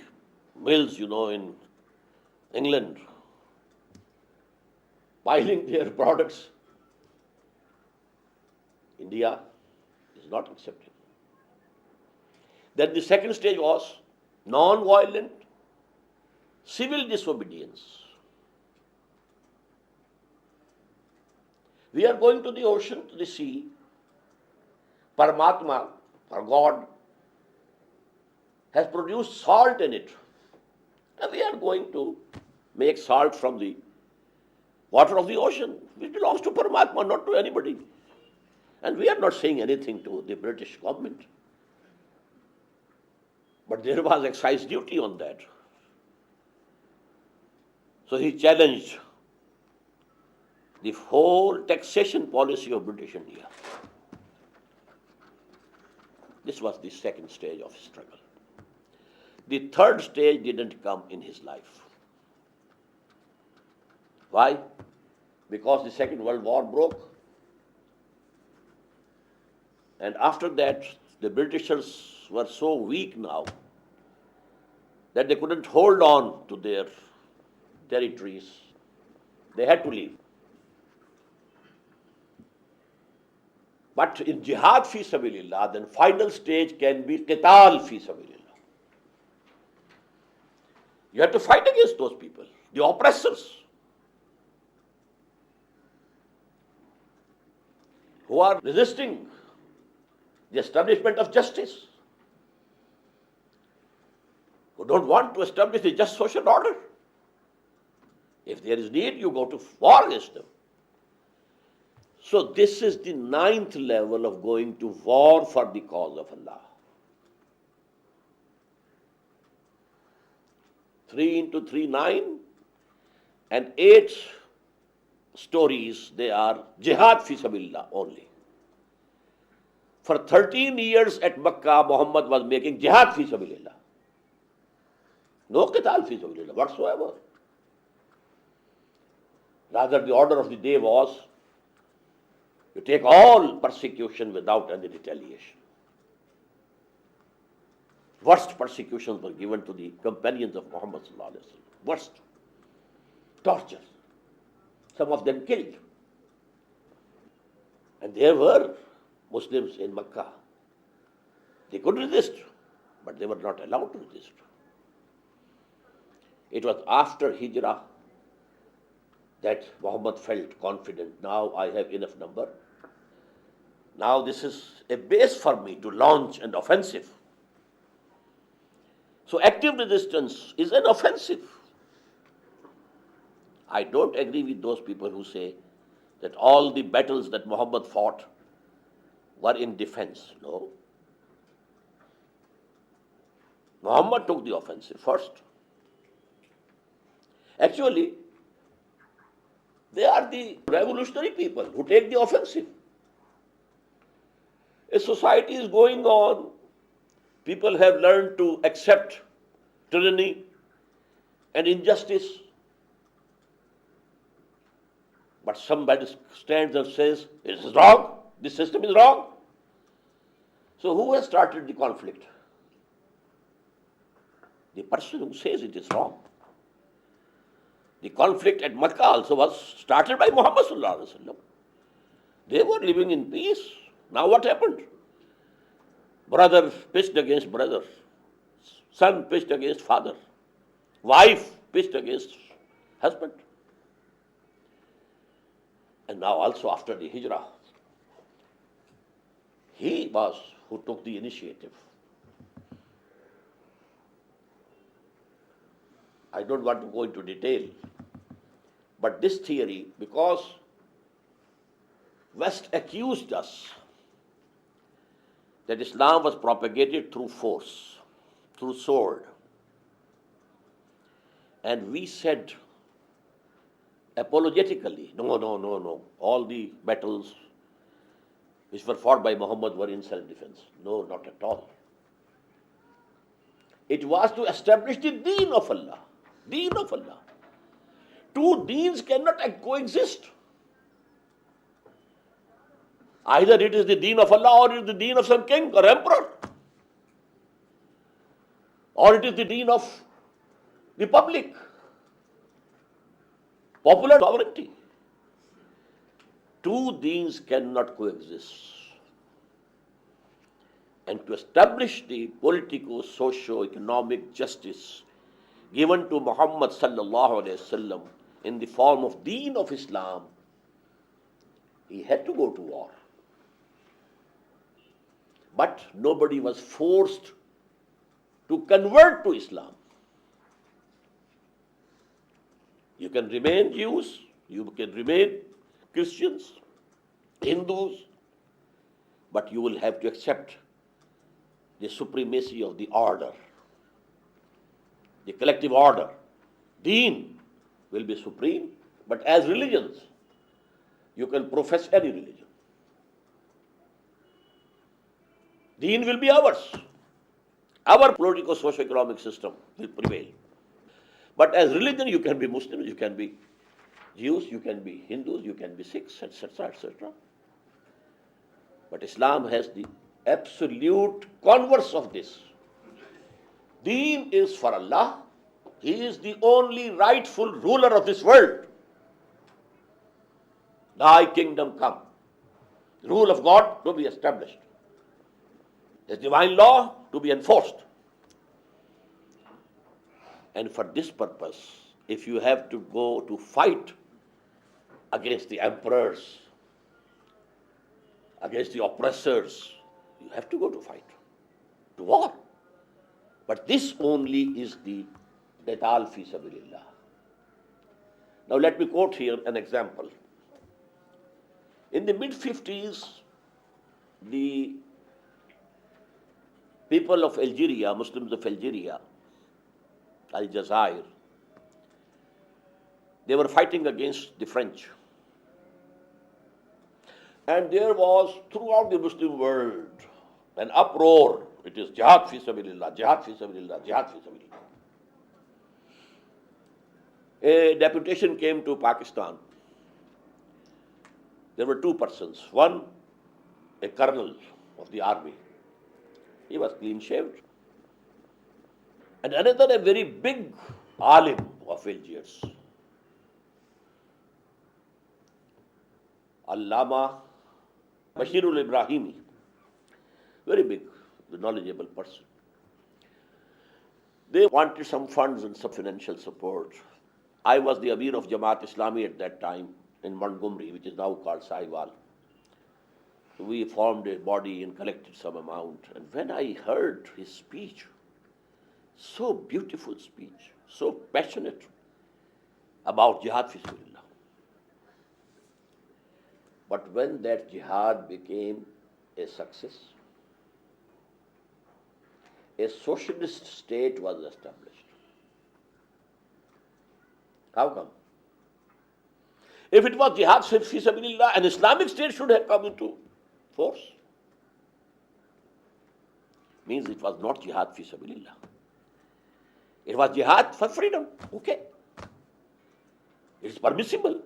mills, in England, buying their products. India is not accepting. Then the second stage was non-violent civil disobedience. We are going to the ocean, to the sea. Paramatma, or God, has produced salt in it. And we are going to make salt from the water of the ocean, which belongs to Paramatma, not to anybody. And we are not saying anything to the British government. But there was excise duty on that. So he challenged the whole taxation policy of British India. This was the second stage of struggle. The third stage didn't come in his life. Why? Because the Second World War broke. And after that, the Britishers were so weak now that they couldn't hold on to their territories. They had to leave. But in jihad fi sabilillah, then final stage can be qital fi sabilillah. You have to fight against those people, the oppressors, who are resisting the establishment of justice, who don't want to establish the just social order. If there is need, you go to war against them. So this is the ninth level of going to war for the cause of Allah. 3 into 3, 9, and 8 stories, they are jihad fi sabilillah only. For 13 years at Makkah, Muhammad was making jihad fi sabilillah. No qital fi sabilillah whatsoever. Rather, the order of the day was to take all persecution without any retaliation. Worst persecutions were given to the companions of Muhammad sallallahu alaihi wasallam. Worst. Torture. Some of them killed. And there were Muslims in Makkah. They could resist, but they were not allowed to resist. It was after Hijrah that Muhammad felt confident. Now I have enough number. Now this is a base for me to launch an offensive. So active resistance is an offensive. I don't agree with those people who say that all the battles that Muhammad fought were in defense. No. Muhammad took the offensive first. Actually, they are the revolutionary people who take the offensive. A society is going on. People have learned to accept tyranny and injustice. But somebody stands and says, it is wrong, this system is wrong. So who has started the conflict? The person who says it is wrong. The conflict at Makkah also was started by Muhammad sallallahu alaihi wasallam. They were living in peace. Now what happened? Brother pitched against brother. Son pitched against father. Wife pitched against husband. And now also after the Hijrah, he was who took the initiative. I don't want to go into detail, but this theory, because West accused us that Islam was propagated through force, through sword. And we said apologetically, no, all the battles which were fought by Muhammad were in self-defense. No, not at all. It was to establish the Deen of Allah. Deen of Allah. Two deens cannot coexist. Either it is the Deen of Allah or it is the Deen of some king or emperor. Or it is the Deen of the public. Popular sovereignty. Two deens cannot coexist. And to establish the political, socio-economic justice given to Muhammad sallallahu alaihi wasallam in the form of Deen of Islam, he had to go to war. But nobody was forced to convert to Islam. You can remain Jews, you can remain Christians, Hindus, but you will have to accept the supremacy of the order, the collective order. Deen will be supreme, but as religions, you can profess any religion. Deen will be ours. Our political socio-economic system will prevail. But as religion, you can be Muslims, you can be Jews, you can be Hindus, you can be Sikhs, etc., etc. But Islam has the absolute converse of this. Deen is for Allah. He is the only rightful ruler of this world. Thy kingdom come. The rule of God to be established. His divine law to be enforced. And for this purpose, if you have to go to fight against the emperors, against the oppressors, you have to go to fight, to war. But this only is the qital fi sabilillah. Now let me quote here an example. In the mid-50s, the people of Algeria, Muslims of Algeria, Aljazair, they were fighting against the French. And there was throughout the Muslim world an uproar. It is jihad fi sabilillah, jihad fi sabilillah, jihad fi sabilillah. A deputation came to Pakistan. There were two persons. One, a colonel of the army. He was clean-shaved. And another, a very big alim of Algiers. Allama Bashirul Ibrahimi. Very big, knowledgeable person. They wanted some funds and some financial support. I was the Amir of Jamaat Islami at that time in Montgomery, which is now called Sahiwal. So we formed a body and collected some amount. And when I heard his speech, so beautiful speech, so passionate about jihad fi sabilillah. But when that jihad became a success, a socialist state was established. How come? If it was jihad fi sabilillah, an Islamic state should have come into force. Means it was not jihad fi sabilillah. It was jihad for freedom. Okay. It is permissible.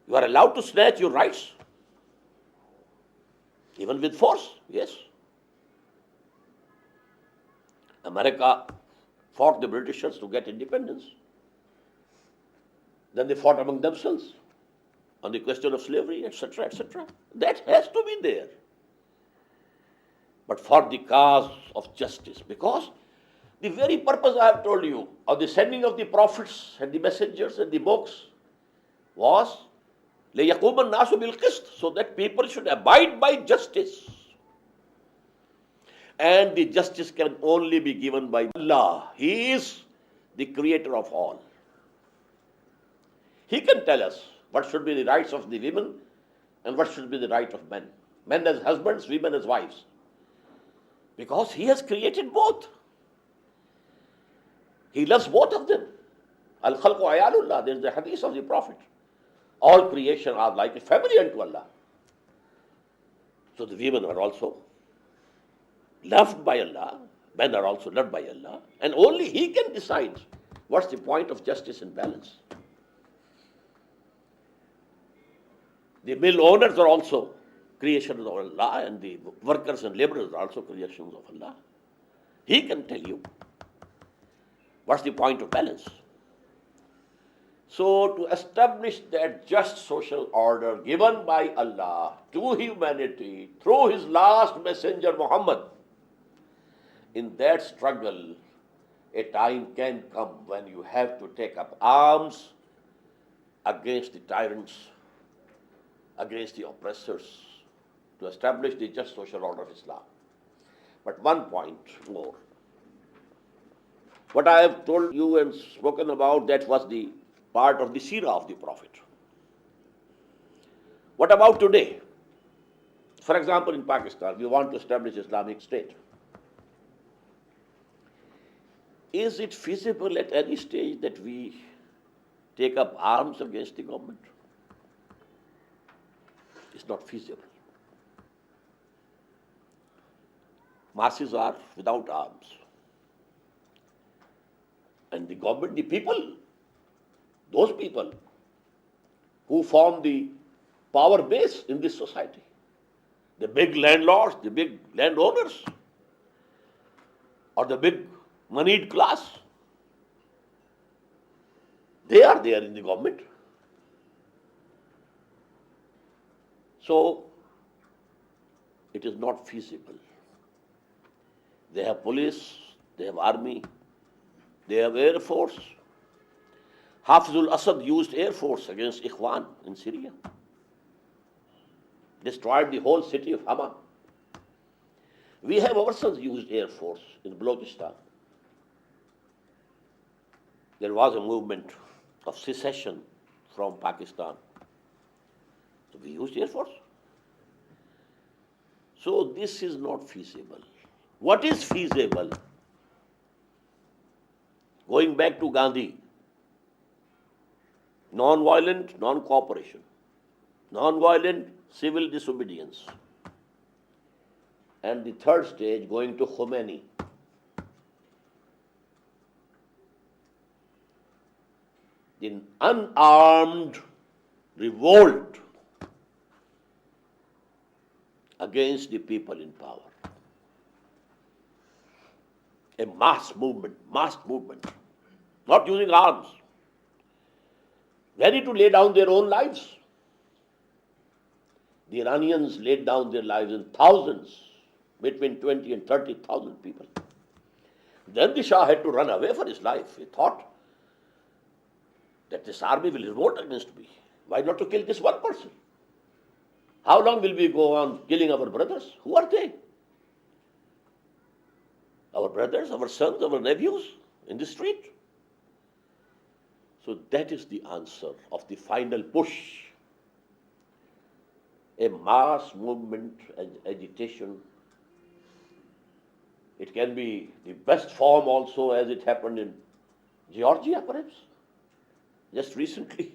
You are allowed to snatch your rights. Even with force, yes. America fought the Britishers to get independence. Then they fought among themselves on the question of slavery, etc., etc. That has to be there. But for the cause of justice, because the very purpose I have told you of the sending of the prophets and the messengers and the books was لِيَقُومَ النَّاسُ بِالْقِسْطِ, so that people should abide by justice. And the justice can only be given by Allah. He is the creator of all. He can tell us what should be the rights of the women and what should be the right of men. Men as husbands, women as wives. Because He has created both. He loves both of them. Al-Khalqu ayalullah, there is the hadith of the Prophet. All creation are like a family unto Allah. So the women are also loved by Allah, men are also loved by Allah, and only He can decide what's the point of justice and balance. The mill owners are also creations of Allah, and the workers and laborers are also creations of Allah. He can tell you what's the point of balance. So to establish that just social order given by Allah to humanity through His last messenger Muhammad, in that struggle, a time can come when you have to take up arms against the tyrants, against the oppressors, to establish the just social order of Islam. But one point more. What I have told you and spoken about, that was the part of the seerah of the Prophet. What about today? For example, in Pakistan, we want to establish Islamic State. Is it feasible at any stage that we take up arms against the government? It's not feasible. Masses are without arms. And the government, the people, those people who form the power base in this society, the big landlords, the big landowners, or the big moneyed class, they are there in the government. So it is not feasible. They have police, they have army, they have air force. Hafizul Asad used air force against Ikhwan in Syria. Destroyed the whole city of Hama. We have ourselves used air force in Balochistan. There was a movement of secession from Pakistan. So we used air force. So this is not feasible. What is feasible? Going back to Gandhi, non-violent non-cooperation, non-violent civil disobedience, and the third stage going to Khomeini. The unarmed revolt against the people in power. A mass movement, not using arms, ready to lay down their own lives. The Iranians laid down their lives in thousands, between 20 and 30,000 people. Then the Shah had to run away for his life. He thought that this army will revolt against me. Why not to kill this one person? How long will we go on killing our brothers? Who are they? Our brothers, our sons, our nephews in the street? So that is the answer of the final push. A mass movement and agitation. It can be the best form also, as it happened in Georgia perhaps, just recently.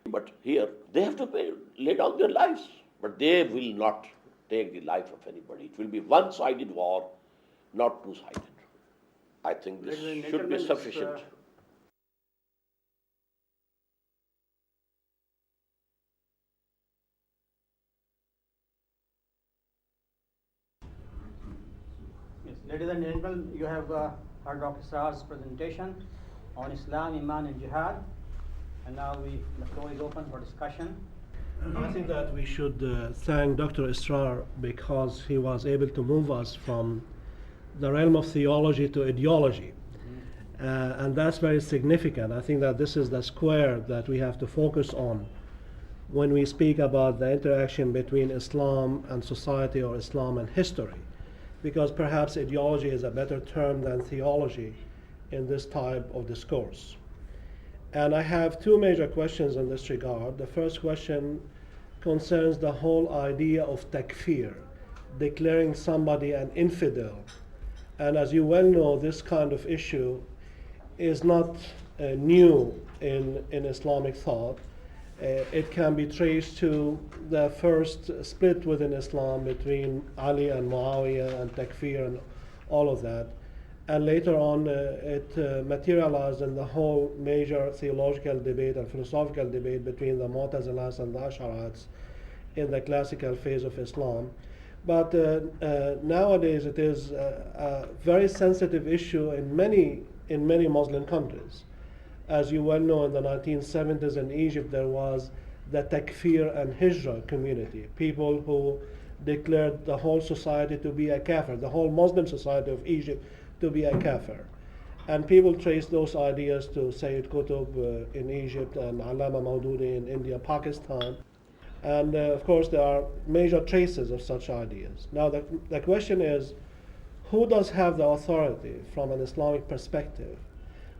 But here, they have to lay down their lives. But they will not take the life of anybody. It will be one-sided war, not two-sided. I think this should be sufficient. Yes, ladies and gentlemen, you have heard Dr. Israr's presentation on Islam, Iman and Jihad. And now the floor is open for discussion. I think that we should thank Dr. Israr because he was able to move us from the realm of theology to ideology. And that's very significant. I think that this is the square that we have to focus on when we speak about the interaction between Islam and society or Islam and history. because perhaps ideology is a better term than theology in this type of discourse. And I have two major questions in this regard. The first question concerns the whole idea of takfir, declaring somebody an infidel. And as you well know, this kind of issue is not new in Islamic thought. It can be traced to the first split within Islam between Ali and Muawiyah and takfir and all of that. And later on, it materialized in the whole major theological debate and philosophical debate between the Mu'tazilas and the Ash'arites in the classical phase of Islam. But nowadays, it is a very sensitive issue in many Muslim countries. As you well know, in the 1970s in Egypt, there was the takfir and hijrah community, people who declared the whole society to be a kafir, the whole Muslim society of Egypt to be a kafir. And people trace those ideas to Sayyid Qutb in Egypt and Allama Maududi in India, Pakistan. And of course, there are major traces of such ideas. Now, the question is, who does have the authority from an Islamic perspective?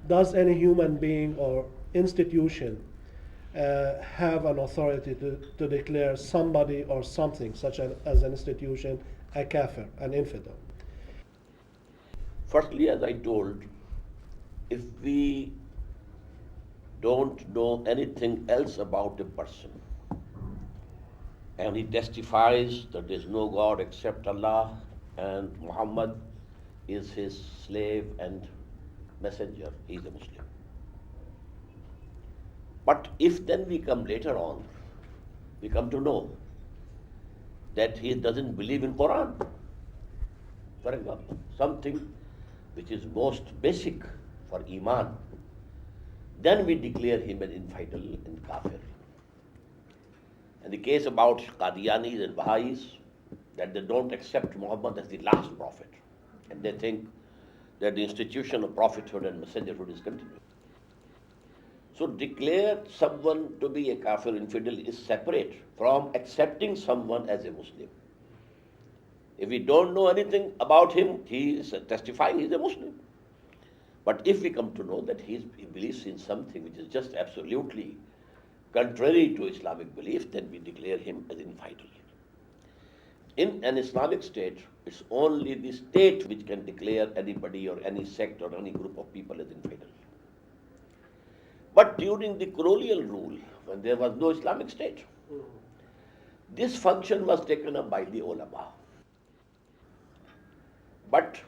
Does any human being or institution have an authority to declare somebody or something, such as an institution, a kafir, an infidel? Firstly, as I told, if we don't know anything else about a person, and he testifies that there is no God except Allah and Muhammad is his slave and messenger, he is a Muslim. But if then we come later on, we come to know that he doesn't believe in Quran, for example, something which is most basic for Iman, then we declare him an infidel and kafir. And the case about Qadianis and Baha'is, that they don't accept Muhammad as the last prophet, and they think that the institution of prophethood and messengerhood is continued. So declare someone to be a kafir infidel is separate from accepting someone as a Muslim. If we don't know anything about him, he is testifying he is a Muslim. But if we come to know that he believes in something which is just absolutely contrary to Islamic belief, then we declare him as infidel. In an Islamic state, it's only the state which can declare anybody or any sect or any group of people as infidel. But during the colonial rule, when there was no Islamic state, this function was taken up by the ulama. But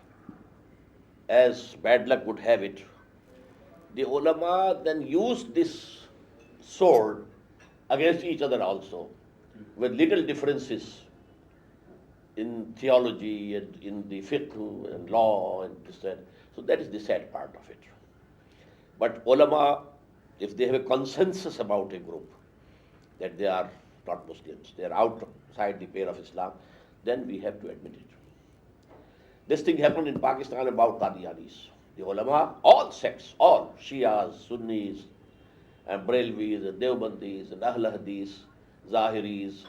as bad luck would have it, the ulama then used this sword against each other also, with little differences in theology and in the fiqh and law and this and that. So that is the sad part of it. But ulama, if they have a consensus about a group that they are not Muslims, they are outside the pale of Islam, then we have to admit it. This thing happened in Pakistan about Qadianis. The ulama, all sects, all Shias, Sunnis, and Brelvis, and Deobandis, and Ahl Hadith, Zahiris,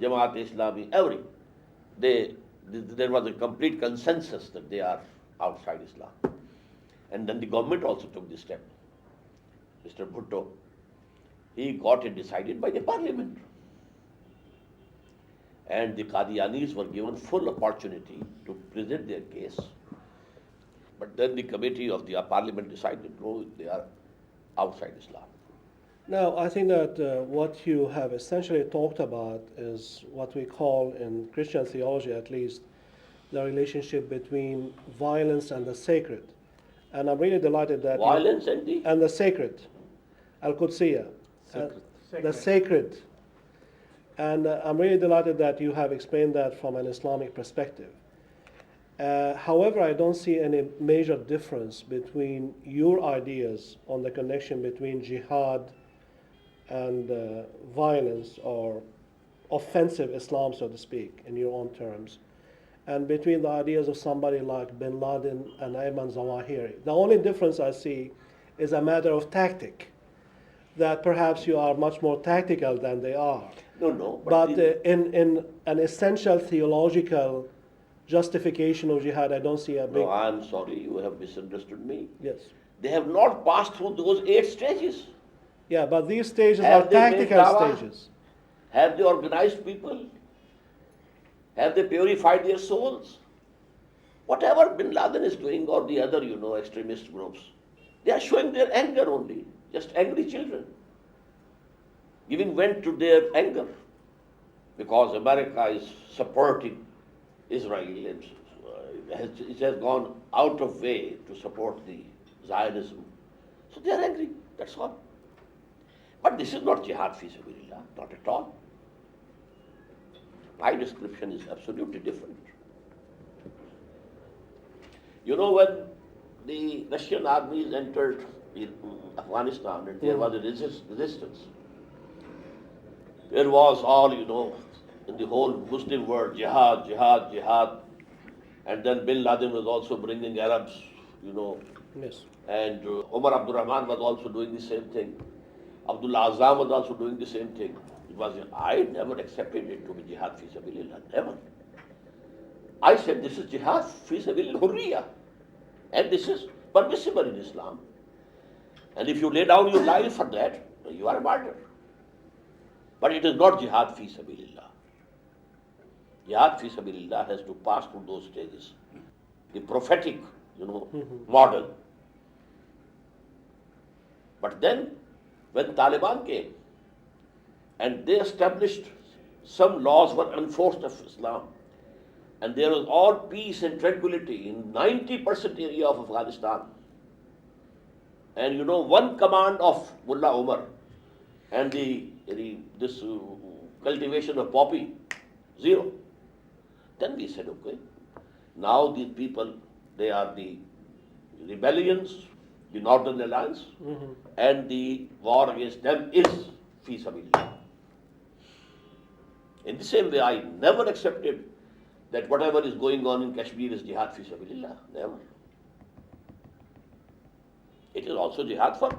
Jamaat Islami, there was a complete consensus that they are outside Islam. And then the government also took this step. Mr. Bhutto, he got it decided by the parliament. And the Qadianis were given full opportunity to present their case. But then the committee of the parliament decided, no, they are outside Islam. Now, I think that what you have essentially talked about is what we call, in Christian theology at least, the relationship between violence and the sacred. And I'm really delighted that violence and the sacred, al-Qudsiyya, the sacred. And I'm really delighted that you have explained that from an Islamic perspective. However, I don't see any major difference between your ideas on the connection between jihad and violence, or offensive Islam, so to speak, in your own terms, and between the ideas of somebody like Bin Laden and Ayman Zawahiri. The only difference I see is a matter of tactic, that perhaps you are much more tactical than they are. No. But in an essential theological justification of jihad, I don't see a big... No, I'm sorry, you have misunderstood me. Yes. They have not passed through those 8 stages. Yeah, but these stages Have are they made tactical dawah? stages. Have they organized people? Have they purified their souls? Whatever Bin Laden is doing or the other, extremist groups, they are showing their anger only, just angry children, giving vent to their anger because America is supporting Israel. It has gone out of way to support the Zionism. So they are angry, that's all. But this is not jihad fi sabilillah, not at all. My description is absolutely different. When the Russian armies entered Afghanistan and there was a resistance, there was all, in the whole Muslim world, jihad, jihad, jihad. And then Bin Laden was also bringing Arabs, Yes. and Omar Abdurrahman was also doing the same thing. Abdullah Azam was also doing the same thing. I never accepted it to be jihad fi sabilillah, never. I said this is jihad fi sabilillah hurriya, and this is permissible in Islam. And if you lay down your life for that, you are a martyr. But it is not jihad fi sabilillah. Jihad fi sabilillah has to pass through those stages. The prophetic, model. But then, when Taliban came, and they established some laws were enforced of Islam, and there was all peace and tranquility in 90% area of Afghanistan. And one command of Mullah Umar and this cultivation of poppy, 0. Then we said, okay, now these people, they are the rebellions, the Northern Alliance, and the war against them is fi sabilillah. In the same way, I never accepted that whatever is going on in Kashmir is jihad fi sabilillah. Never. It is also jihad for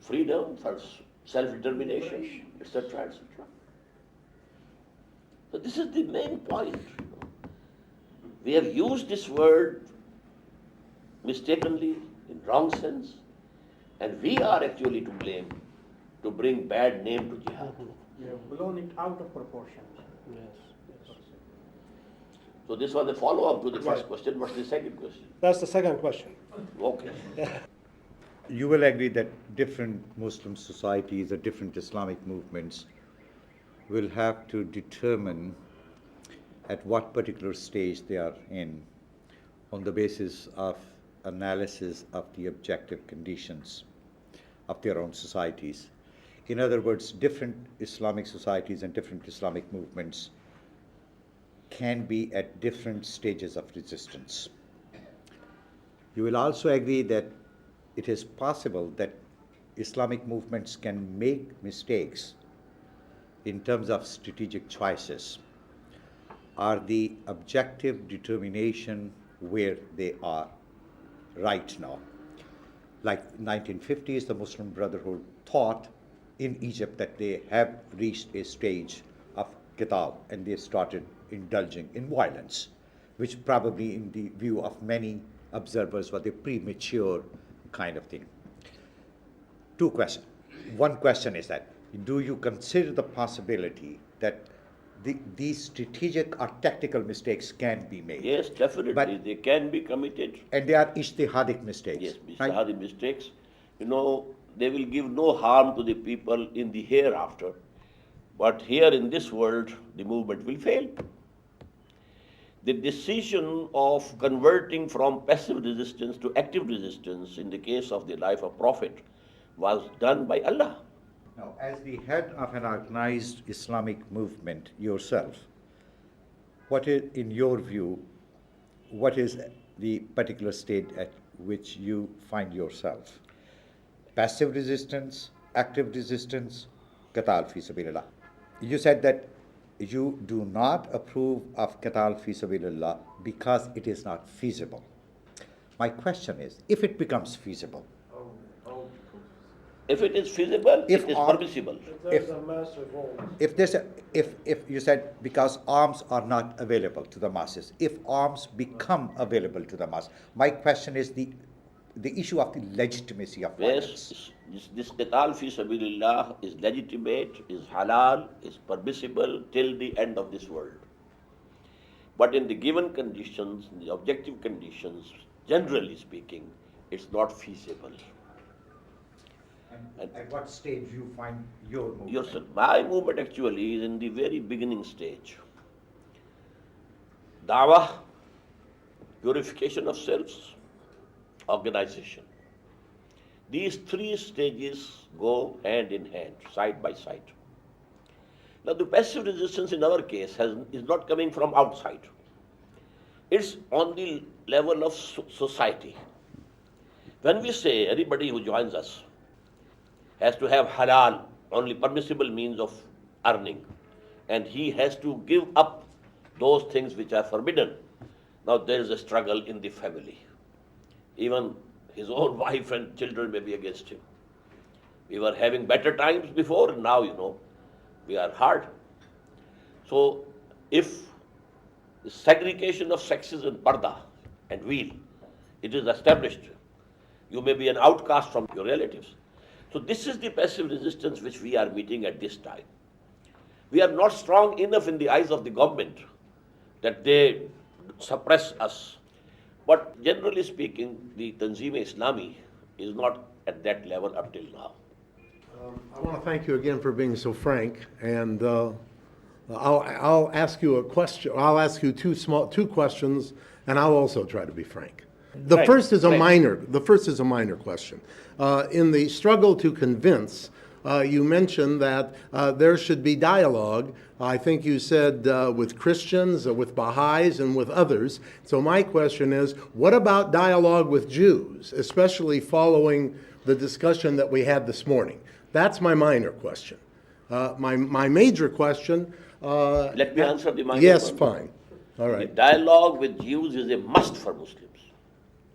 freedom, for self-determination, etc., etc. So this is the main point. We have used this word mistakenly, in wrong sense, and we are actually to blame to bring bad name to jihad. You have blown it out of proportion. Yes. So this was a follow-up to the first question. What's the second question? That's the second question. Okay. You will agree that different Muslim societies or different Islamic movements will have to determine at what particular stage they are in on the basis of analysis of the objective conditions of their own societies. In other words, different Islamic societies and different Islamic movements can be at different stages of resistance. You will also agree that it is possible that Islamic movements can make mistakes in terms of strategic choices or the objective determination where they are right now. Like 1950s, the Muslim Brotherhood thought in Egypt that they have reached a stage of qital and they started indulging in violence, which probably in the view of many observers was a premature kind of thing. Two questions. One question is that, do you consider the possibility that these strategic or tactical mistakes can be made? Yes, definitely. But they can be committed. And they are ijtihadic mistakes. Yes, right? ijtihadi mistakes. They will give no harm to the people in the hereafter. But here in this world, the movement will fail. The decision of converting from passive resistance to active resistance in the case of the life of Prophet was done by Allah. Now, as the head of an organized Islamic movement yourself, what is, in your view, what is the particular state at which you find yourself? Passive resistance, active resistance, qital fi sabilillah. You said that you do not approve of qital fi sabilillah because it is not feasible. My question is, if it becomes feasible, If it is feasible, If it is all- permissible. There's a mass revolt. If you said because arms are not available to the masses, if arms become available to the mass, my question is the issue of the legitimacy of violence. Yes, this qital fi sabilillah is legitimate, is halal, is permissible till the end of this world. But in the given conditions, in the objective conditions, generally speaking, it's not feasible. And at what stage you find your movement? My movement actually is in the very beginning stage. Dawah, purification of selves, organization. These three stages go hand in hand, side by side. Now the passive resistance in our case is not coming from outside. It's on the level of society. When we say anybody who joins us has to have halal, only permissible means of earning, and he has to give up those things which are forbidden. Now there is a struggle in the family. Even his own wife and children may be against him. We were having better times before, and now, we are hard. So if the segregation of sexes in parda and wheel, it is established, you may be an outcast from your relatives. So this is the passive resistance which we are meeting at this time. We are not strong enough in the eyes of the government that they suppress us. But generally speaking, the Tanzeem-e-Islami is not at that level up till now. I want to thank you again for being so frank, and I'll ask you a question. I'll ask you two questions, and I'll also try to be frank. The Frank, first is a frank. minor question. In the struggle to convince, you mentioned that there should be dialogue. I think you said with Christians, with Baha'is, and with others. So my question is, what about dialogue with Jews, especially following the discussion that we had this morning? That's my minor question. My major question... Let me answer the minor Yes, one. fine. All The right. dialogue with Jews is a must for Muslims.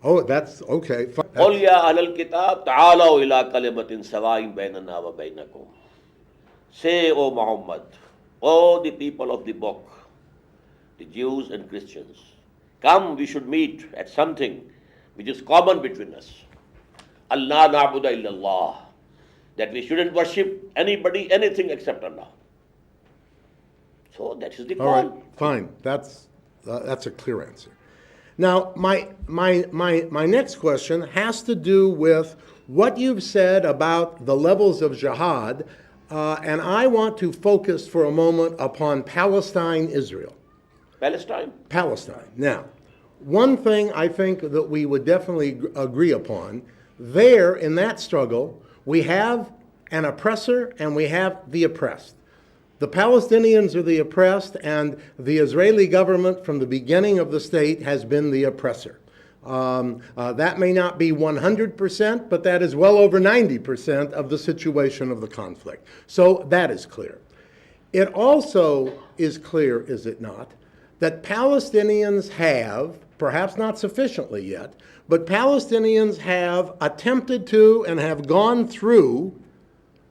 Oh, that's okay. Fine. قُلْ يَا أَهْلَ الْكِتَابِ تَعَالَوْا إِلَىٰ كَلِمَةٍ سَوَاءٍ بَيْنَنَا وَبَيْنَكُمْ. Say, O Muhammad, O the people of the book, the Jews and Christians, come, we should meet at something which is common between us. Allah na'budu illALLAH, that we shouldn't worship anybody, anything except Allah. So that is the call. All right, fine. That's a clear answer. Now, my next question has to do with what you've said about the levels of jihad, and I want to focus for a moment upon Palestine, Israel. Palestine. Now, one thing I think that we would definitely agree upon, there in that struggle, we have an oppressor and we have the oppressed. The Palestinians are the oppressed, and the Israeli government from the beginning of the state has been the oppressor. That may not be 100%, but that is well over 90% of the situation of the conflict. So that is clear. It also is clear, is it not, that Palestinians have, perhaps not sufficiently yet, but Palestinians have attempted to and have gone through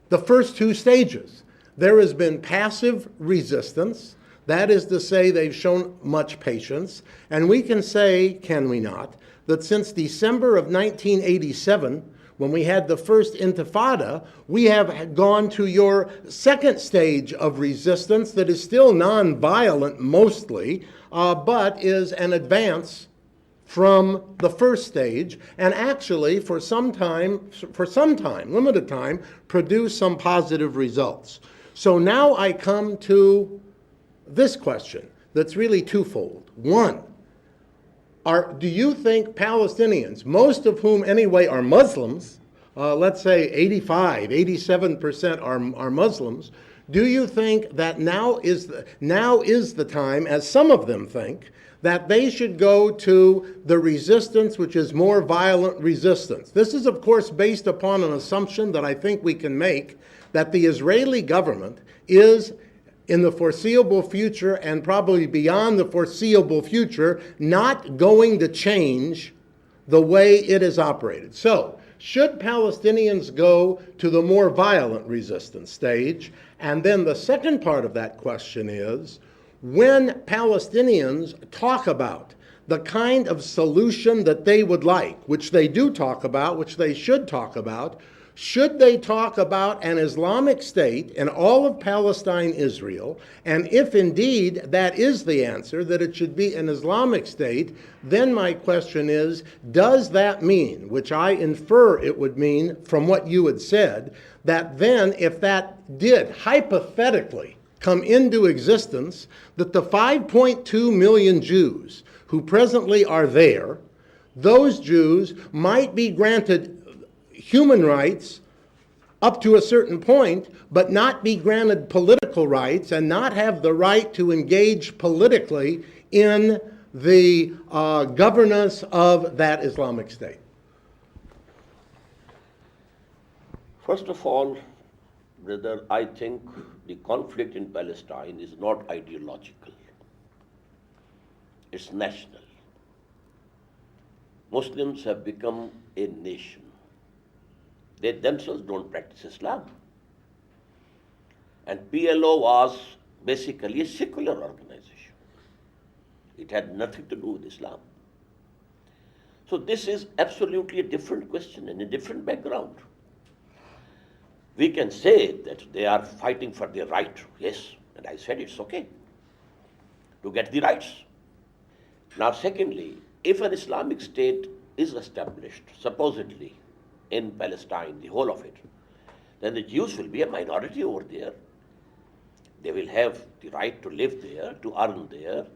the first two stages. There has been passive resistance. That is to say, they've shown much patience. And we can say, can we not, that since December of 1987, when we had the first intifada, we have gone to your second stage of resistance that is still non-violent mostly, but is an advance from the first stage, and actually for some time, limited time, produce some positive results. So now I come to this question that's really twofold. One, do you think Palestinians, most of whom anyway are Muslims, let's say 85, 87% are Muslims, do you think that now is the time, as some of them think, that they should go to the resistance which is more violent resistance? This is, of course, based upon an assumption that I think we can make, that the Israeli government is, in the foreseeable future and probably beyond the foreseeable future, not going to change the way it is operated. So, should Palestinians go to the more violent resistance stage? And then the second part of that question is, when Palestinians talk about the kind of solution that they would like, which they do talk about, which they should talk about, should they talk about an Islamic state in all of Palestine, Israel? And if indeed that is the answer, that it should be an Islamic state, then my question is, does that mean, which I infer it would mean from what you had said, that then if that did hypothetically come into existence, that the 5.2 million Jews who presently are there, those Jews might be granted human rights up to a certain point, but not be granted political rights and not have the right to engage politically in the governance of that Islamic State? First of all, brother, I think the conflict in Palestine is not ideological. It's national. Muslims have become a nation. They themselves don't practice Islam. And PLO was basically a secular organization. It had nothing to do with Islam. So this is absolutely a different question and a different background. We can say that they are fighting for their right, yes, and I said it's okay to get the rights. Now secondly, if an Islamic state is established, supposedly, in Palestine, the whole of it, then the Jews will be a minority over there. They will have the right to live there, to earn there.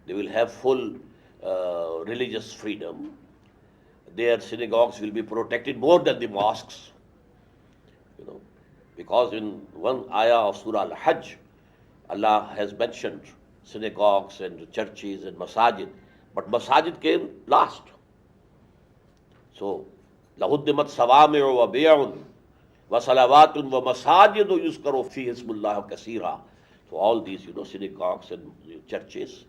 They will have full religious freedom. Their synagogues will be protected more than the mosques. You know, because in one ayah of Surah Al-Hajj, Allah has mentioned synagogues and churches and masajid, but masajid came last. So, لَهُدِّمَتْ صَوَامِعُ وَبِيعٌ وَصَلَوَاتٌ وَمَسَاجِدُ يُذْكَرُ فِيهِ اسْمُ اللَّهِ كَثِيرًا. So all these, synagogues and churches,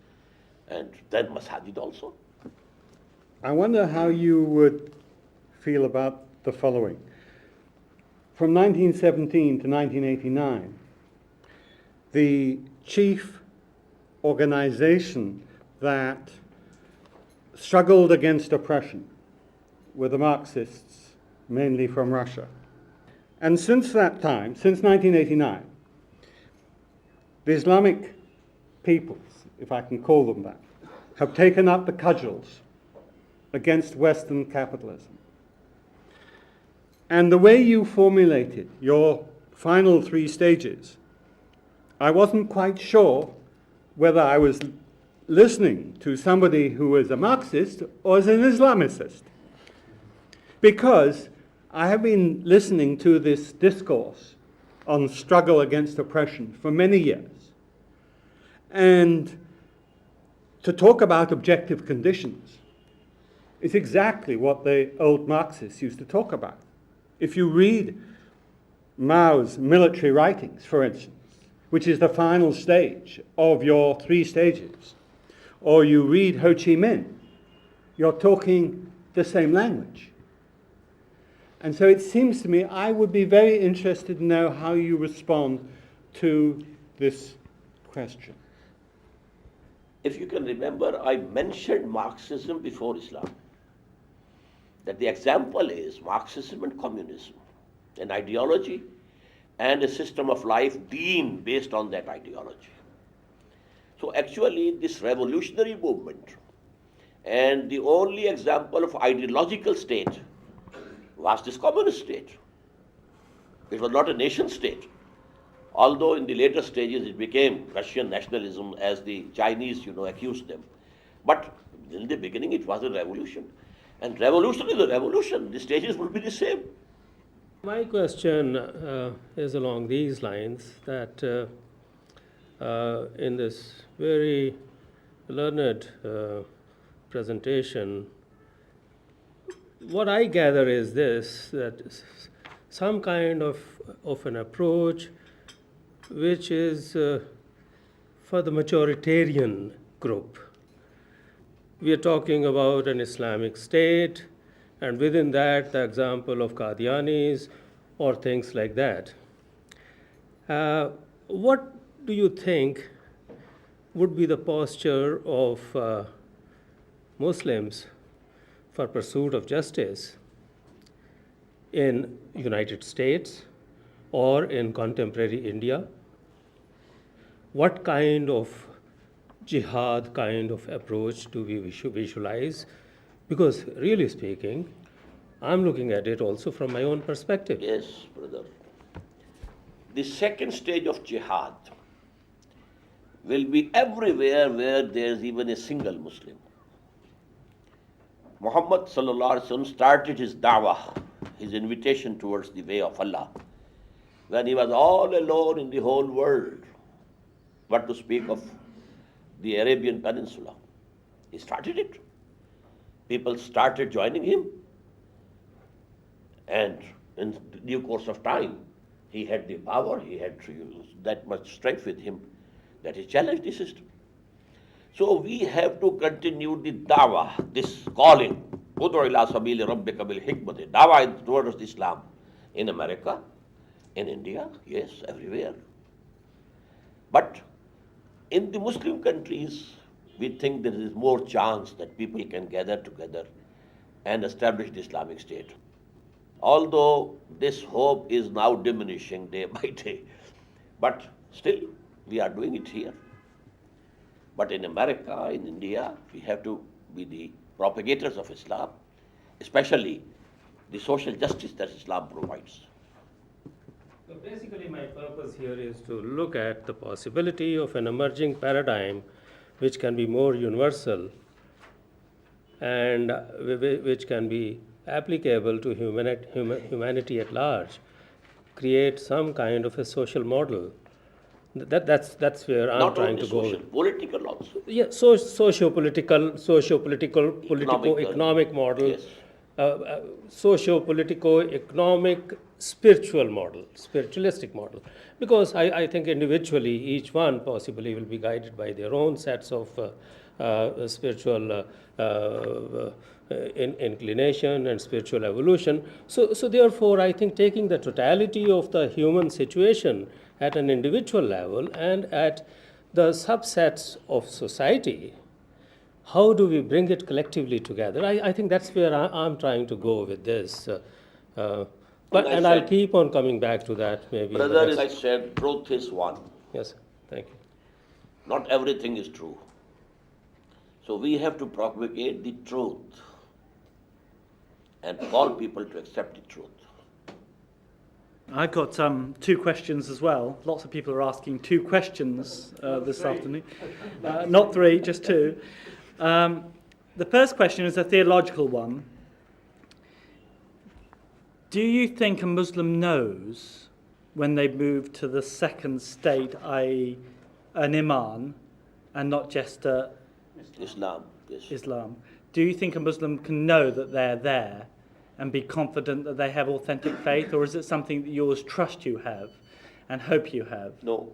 and then masajid also. I wonder how you would feel about the following. From 1917 to 1989, the chief organization that struggled against oppression were the Marxists, mainly from Russia. And since that time, since 1989, the Islamic peoples, if I can call them that, have taken up the cudgels against Western capitalism. And the way you formulated your final three stages, I wasn't quite sure whether I was listening to somebody who was a Marxist or as an Islamicist. Because I have been listening to this discourse on struggle against oppression for many years. And to talk about objective conditions is exactly what the old Marxists used to talk about. If you read Mao's military writings, for instance, which is the final stage of your three stages, or you read Ho Chi Minh, you're talking the same language. And so it seems to me I would be very interested to know how you respond to this question. If you can remember, I mentioned Marxism before Islam. That the example is Marxism and communism, an ideology and a system of life deen based on that ideology. So actually this revolutionary movement and the only example of ideological state was this communist state. It was not a nation state. Although in the later stages it became Russian nationalism as the Chinese, accused them. But in the beginning it was a revolution. And revolution is a revolution. The stages will be the same. My question is along these lines, that in this very learned presentation, what I gather is this, that some kind of an approach which is for the majoritarian group. We are talking about an Islamic state and within that, the example of Qadianis or things like that. What do you think would be the posture of Muslims for pursuit of justice in United States or in contemporary India? What kind of jihad kind of approach do we visualize? Because really speaking, I'm looking at it also from my own perspective. Yes, brother. The second stage of jihad will be everywhere where there is even a single Muslim. Muhammad sallallahu alaihi wasallam started his da'wah, his invitation towards the way of Allah, when he was all alone in the whole world. What to speak of the Arabian Peninsula? He started it. People started joining him, and in due course of time, he had the power, he had that much strength with him that he challenged the system. So we have to continue the dawah, this calling, Udu ila sabili rabbika bil hikmati, dawah towards Islam in America, in India, yes, everywhere. But in the Muslim countries, we think there is more chance that people can gather together and establish the Islamic State. Although this hope is now diminishing day by day, but still we are doing it here. But in America, in India, we have to be the propagators of Islam, especially the social justice that Islam provides. So basically my purpose here is to look at the possibility of an emerging paradigm which can be more universal and which can be applicable to humanity at large, create some kind of a social model. That's where I'm Not trying only to go. social, political also. Yeah, socio-political, politico-economic model, Yes. socio-politico-economic, spiritual model, spiritualistic model. Because I think individually, each one possibly will be guided by their own sets of spiritual inclination and spiritual evolution. So therefore, I think taking the totality of the human situation at an individual level and at the subsets of society, how do we bring it collectively together? I think that's where I'm trying to go with this. And I'll keep on coming back to that maybe. Brother, as I said, truth is one. Yes, thank you. Not everything is true. So we have to propagate the truth and call people to accept the truth. I've got two questions as well. Lots of people are asking two questions this afternoon. Not three, just two. The first question is a theological one. Do you think a Muslim knows when they move to the second state, i.e. an iman, and not just Islam, yes. Islam? Do you think a Muslim can know that they're there and be confident that they have authentic faith, or is it something that you always trust you have and hope you have? No.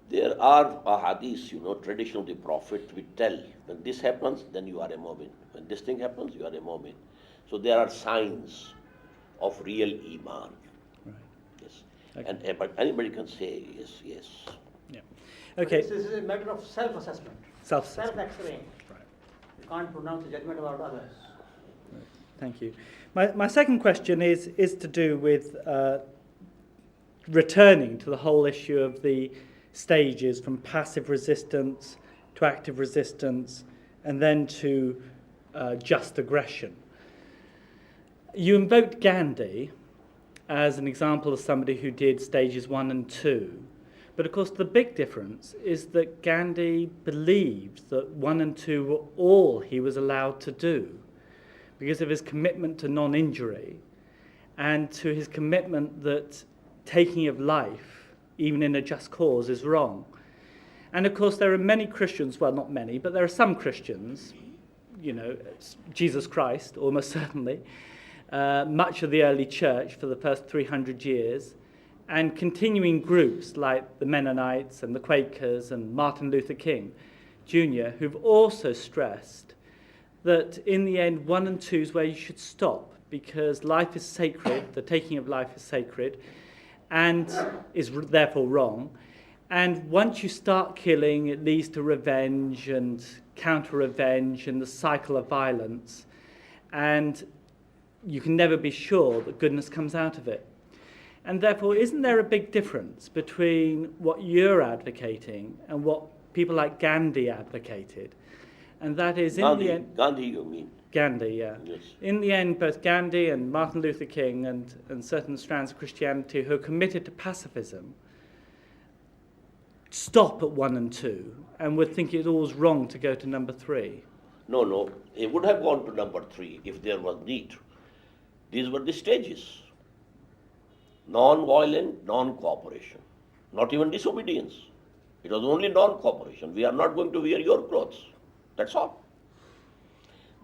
There are ahadith, tradition of the Prophet, we tell, when this happens, then you are a mu'min. When this thing happens, you are a mu'min. So there are signs of real iman. Right. Yes. Okay. But anybody can say yes, yes. Yeah. Okay. This is a matter of self-assessment. Self-assessment. Self-x-ray. Right. You can't pronounce a judgment about others. Thank you. My second question is to do with returning to the whole issue of the stages from passive resistance to active resistance and then to just aggression. You invoked Gandhi as an example of somebody who did stages 1 and 2. But of course the big difference is that Gandhi believed that 1 and 2 were all he was allowed to do because of his commitment to non-injury and to his commitment that taking of life, even in a just cause, is wrong. And of course there are many Christians, well not many, but there are some Christians, Jesus Christ almost certainly, much of the early church for the first 300 years, and continuing groups like the Mennonites and the Quakers and Martin Luther King Jr., who've also stressed that in the end 1 and 2 is where you should stop, because life is sacred, the taking of life is sacred, and is therefore wrong. And once you start killing, it leads to revenge and counter-revenge and the cycle of violence. And you can never be sure that goodness comes out of it. And therefore, isn't there a big difference between what you're advocating and what people like Gandhi advocated? And that is, in the end... Gandhi, you mean? Gandhi, yeah. Yes. In the end, both Gandhi and Martin Luther King and certain strands of Christianity who are committed to pacifism stop at 1 and 2 and would think it all's wrong to go to number 3. No, it would have gone to number 3 if there was need. These were the stages. Non-violent, non-cooperation. Not even disobedience. It was only non-cooperation. We are not going to wear your clothes. That's all.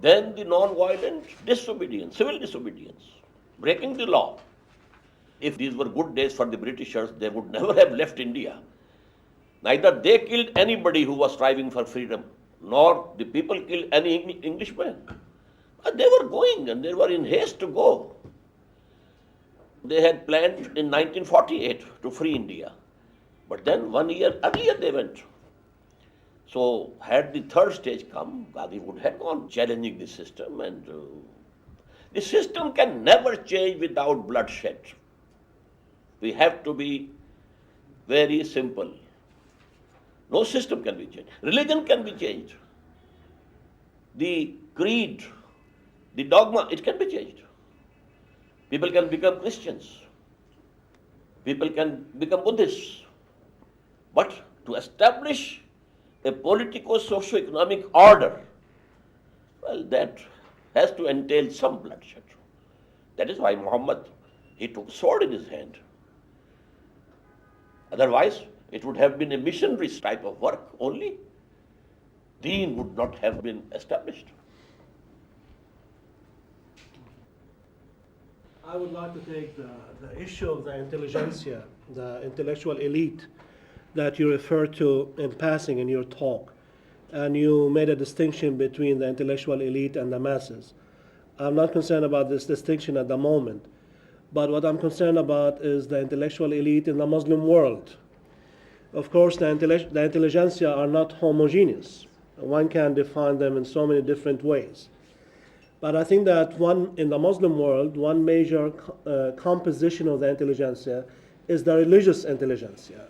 Then the non-violent disobedience, civil disobedience, breaking the law. If these were good days for the Britishers, they would never have left India. Neither they killed anybody who was striving for freedom, nor the people killed any Englishman. But they were going and they were in haste to go. They had planned in 1948 to free India. But then 1 year earlier they went. So had the third stage come, Gandhi would have gone challenging the system, and the system can never change without bloodshed. We have to be very simple. No system can be changed. Religion can be changed. The creed, the dogma, it can be changed. People can become Christians. People can become Buddhists. But to establish a politico-socio-economic order, well, that has to entail some bloodshed. That is why Muhammad, he took a sword in his hand. Otherwise, it would have been a missionary type of work only. Deen would not have been established. I would like to take the issue of the intelligentsia, the intellectual elite that you referred to in passing in your talk. And you made a distinction between the intellectual elite and the masses. I'm not concerned about this distinction at the moment, but what I'm concerned about is the intellectual elite in the Muslim world. Of course, the intelligentsia are not homogeneous. One can define them in so many different ways. But I think that in the Muslim world, one major composition of the intelligentsia is the religious intelligentsia.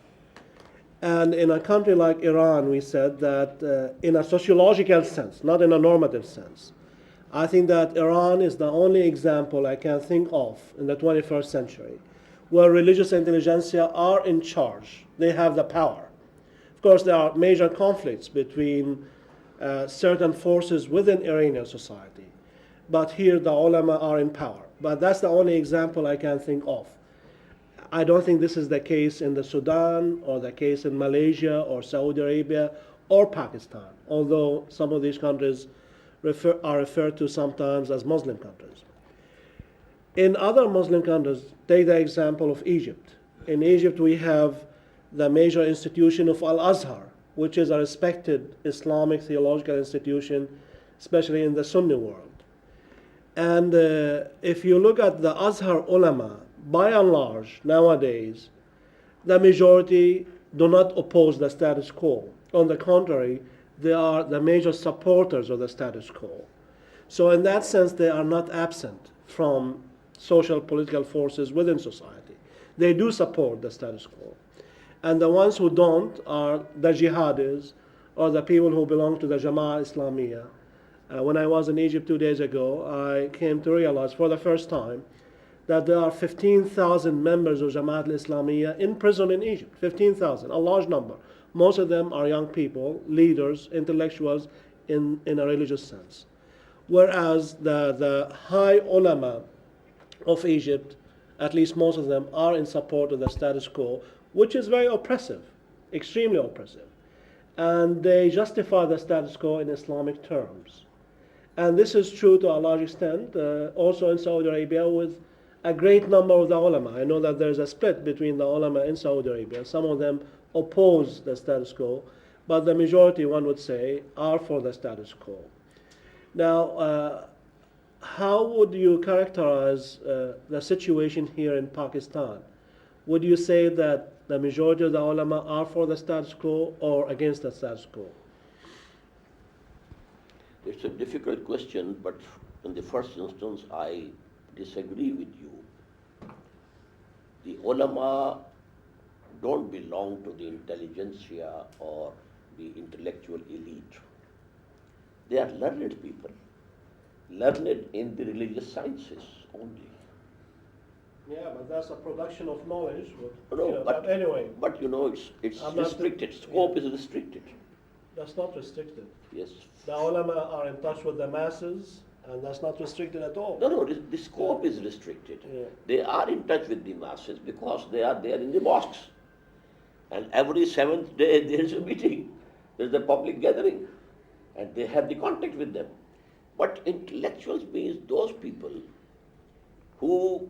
And in a country like Iran, we said that in a sociological sense, not in a normative sense, I think that Iran is the only example I can think of in the 21st century where religious intelligentsia are in charge. They have the power. Of course, there are major conflicts between certain forces within Iranian society. But here the ulama are in power. But that's the only example I can think of. I don't think this is the case in the Sudan or the case in Malaysia or Saudi Arabia or Pakistan, although some of these countries are referred to sometimes as Muslim countries. In other Muslim countries, take the example of Egypt. In Egypt, we have the major institution of Al-Azhar, which is a respected Islamic theological institution, especially in the Sunni world. And if you look at the Azhar ulama, by and large, nowadays, the majority do not oppose the status quo. On the contrary, they are the major supporters of the status quo. So in that sense, they are not absent from social political forces within society. They do support the status quo. And the ones who don't are the jihadis or the people who belong to the Jama'ah Islamiyah. When I was in Egypt 2 days ago, I came to realize for the first time that there are 15,000 members of Jama'at al-Islamiyah in prison in Egypt. 15,000, a large number. Most of them are young people, leaders, intellectuals in a religious sense. Whereas the high ulama of Egypt, at least most of them, are in support of the status quo, which is very oppressive, extremely oppressive. And they justify the status quo in Islamic terms. And this is true to a large extent also in Saudi Arabia with a great number of the ulama. I know that there's a split between the ulama in Saudi Arabia. Some of them oppose the status quo, but the majority, one would say, are for the status quo. Now, how would you characterize the situation here in Pakistan? Would you say that the majority of the ulama are for the status quo or against the status quo? It's a difficult question, but in the first instance, I disagree with you. The ulama don't belong to the intelligentsia or the intellectual elite. They are learned people, learned in the religious sciences only. Yeah, but that's a production of knowledge. No, but anyway, But it's I'm not- restricted. Scope is restricted. that's not restricted. Yes. The ulama are in touch with the masses, and that's not restricted at all. No, the scope is restricted. Yeah. They are in touch with the masses because they are there in the mosques. And every seventh day there is a meeting, there is a public gathering, and they have the contact with them. But intellectuals means those people who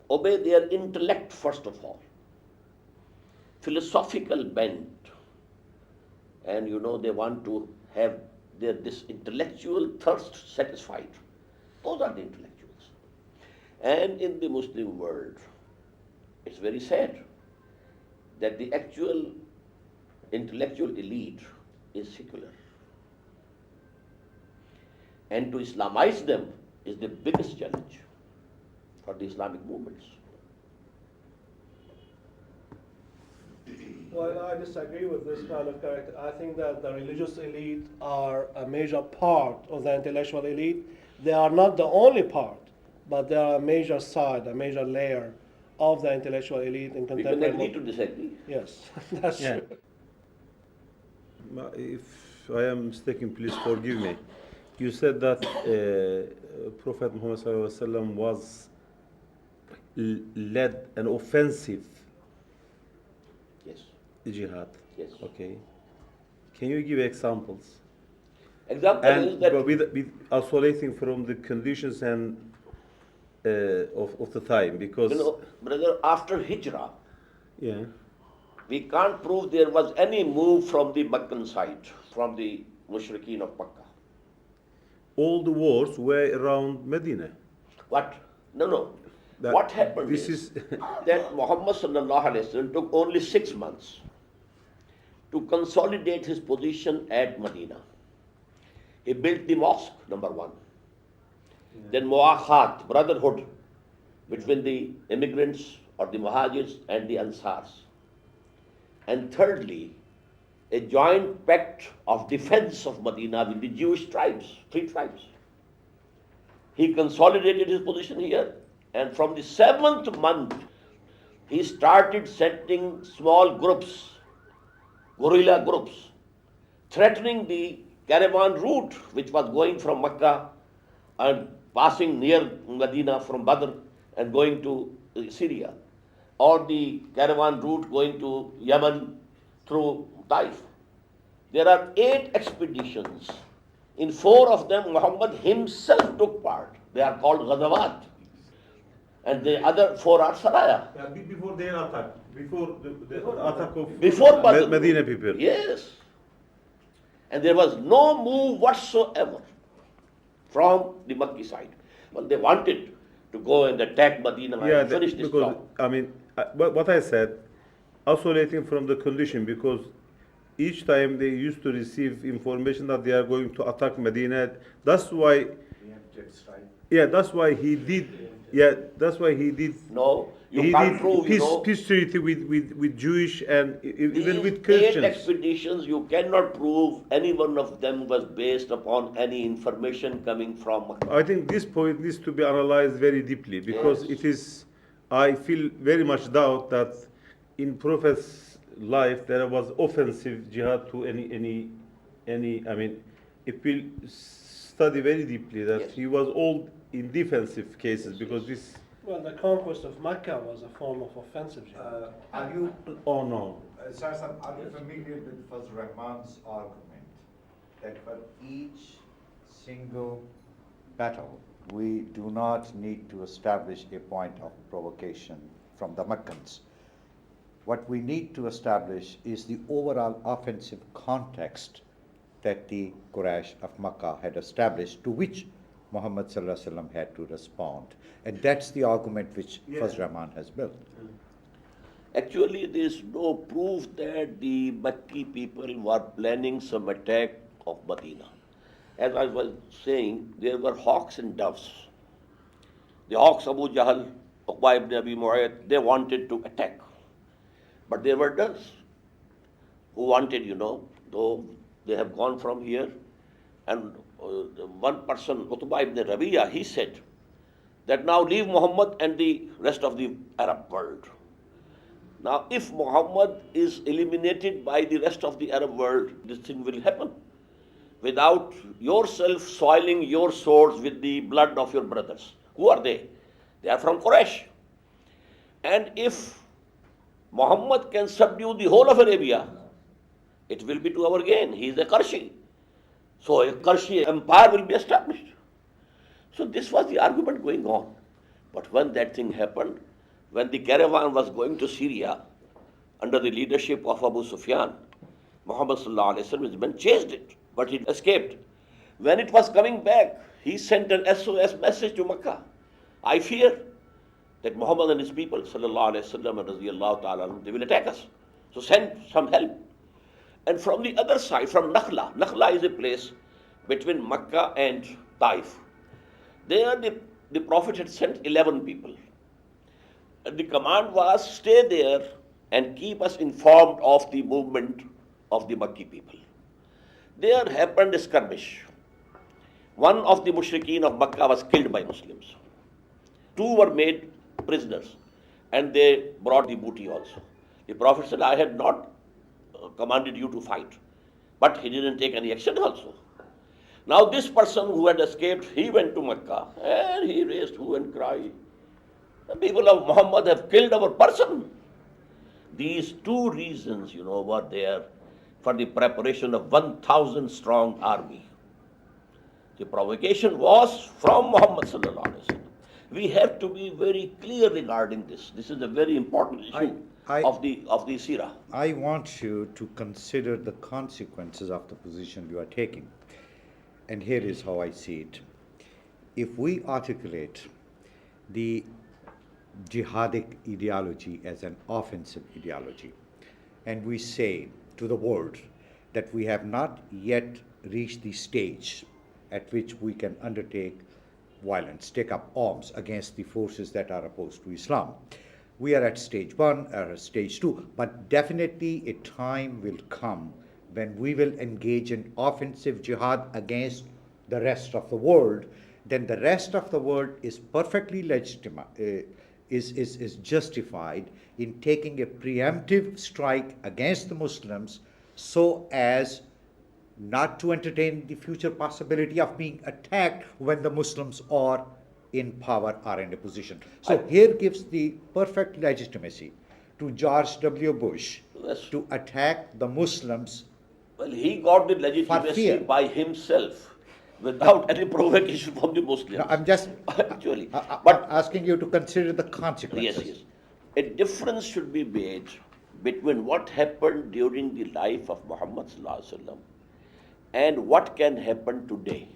obey their intellect first of all, philosophical bent, and they want to have this intellectual thirst satisfied. Those are the intellectuals. And in the Muslim world, it's very sad that the actual intellectual elite is secular. And to Islamize them is the biggest challenge for the Islamic movements. Well, I disagree with this kind of character. I think that the religious elite are a major part of the intellectual elite. They are not the only part, but they are a major side, a major layer of the intellectual elite in We can contemporary. agree to disagree. Yes, that's Yeah. true. If I am mistaken, please forgive me. You said that Prophet Muhammad ﷺ was led an offensive Yes. jihad. Yes. Okay. Can you give examples? Example is And that with isolating from the conditions and of the time, because brother, after Hijrah, yeah, we can't prove there was any move from the Meccan side, from the Mushrikeen of Makkah. all the wars were around Medina. What? No. That- What happened this is is that Muhammad sallallahu alaihi wasallam took only 6 months to consolidate his position at Medina. He built the mosque, number one. Then muakhat, brotherhood between the immigrants or the muhajirs and the ansars. And thirdly, a joint pact of defense of Medina with the Jewish tribes, 3 tribes. He consolidated his position here, and from the 7th month, he started sending small groups, guerrilla groups, threatening the caravan route which was going from Mecca and passing near Medina from Badr and going to Syria, or the caravan route going to Yemen through Taif. There are 8 expeditions. In 4 of them, Muhammad himself took part. They are called Ghazawat. And the other 4 are Saraya. before their attack, before the attack of Before Badr. Medina people. Yes. And there was no move whatsoever from the Makki side. Well, they wanted to go and attack Medina and finish this because job. I mean, what I said, isolating from the condition, because each time they used to receive information that they are going to attack Medina. That's why. Yeah, that's why he did. Yeah, that's why he did. No, you he can't did prove, peace treaty with Jewish and even these with 8 Christians. expeditions, you cannot prove any one of them was based upon any information coming from Makkah. I think this point needs to be analyzed very deeply, because Yes. it is. I feel very much doubt that in Prophet's life there was offensive jihad to any. I mean, if we study very deeply that Yes. he was all in defensive cases, because this. Well, the conquest of Mecca was a form of offensive jihad. Are you, Oh no. Sir, are you familiar with Fazl Rahman's argument that for each single battle, we do not need to establish a point of provocation from the Meccans? What we need to establish is the overall offensive context that the Quraysh of Makkah had established, to which Muhammad sallallahu alaihi wasallam had to respond. And that's the argument which Fazl Rahman has built. Actually, there is no proof that the Makki people were planning some attack of Medina. As I was saying, there were hawks and doves. The hawks, Abu Jahl, Uqba ibn Abi Mu'ayyad, they wanted to attack. But there were doves who wanted, though they have gone from here. And one person, Utbah ibn Rabi'a, he said that now leave Muhammad and the rest of the Arab world. Now, if Muhammad is eliminated by the rest of the Arab world, this thing will happen without yourself soiling your swords with the blood of your brothers. Who are they? They are from Quraysh. And if Muhammad can subdue the whole of Arabia, it will be to our gain. He is a Qarshi. So a Qarshi empire will be established. So this was the argument going on. But when that thing happened, when the caravan was going to Syria under the leadership of Abu Sufyan, Muhammad sallallahu alaihi wasallam, his men chased it, but he escaped. When it was coming back, he sent an SOS message to Makkah. I fear that Muhammad and his people, sallallahu alaihi wasallam and radiyallahu ta'ala, they will attack us. So send some help. And from the other side, from Nakhla, Nakhla is a place between Makkah and Taif. There the Prophet had sent 11 people. And the command was, stay there and keep us informed of the movement of the Makki people. There happened a skirmish. One of the mushrikeen of Makkah was killed by Muslims. 2 were made prisoners, and they brought the booty also. The Prophet said, I had not commanded you to fight, but he didn't take any action also. Now this person who had escaped, he went to Makkah and he raised hue and cry. The people of Muhammad have killed our person. These 2 reasons, were there for the preparation of 1,000 strong army. The provocation was from Muhammad sallallahu alaihi wasallam. We have to be very clear regarding this. This is a very important issue of the Sirah. I want you to consider the consequences of the position you are taking. And here is how I see it. If we articulate the jihadic ideology as an offensive ideology, and we say to the world that we have not yet reached the stage at which we can undertake violence, take up arms against the forces that are opposed to Islam. We are at stage 1 or stage 2, but definitely a time will come when we will engage in offensive jihad against the rest of the world. Then the rest of the world is perfectly legitimate, is justified in taking a preemptive strike against the Muslims so as not to entertain the future possibility of being attacked when the Muslims are in power or in a position. So here gives the perfect legitimacy to George W. Bush to attack the Muslims. Well, he got the legitimacy by himself without any provocation from the Muslims. No, I'm just actually, but asking you to consider the consequences. Yes. A difference should be made between what happened during the life of Muhammad sallallahu alaihi wasallam and what can happen today.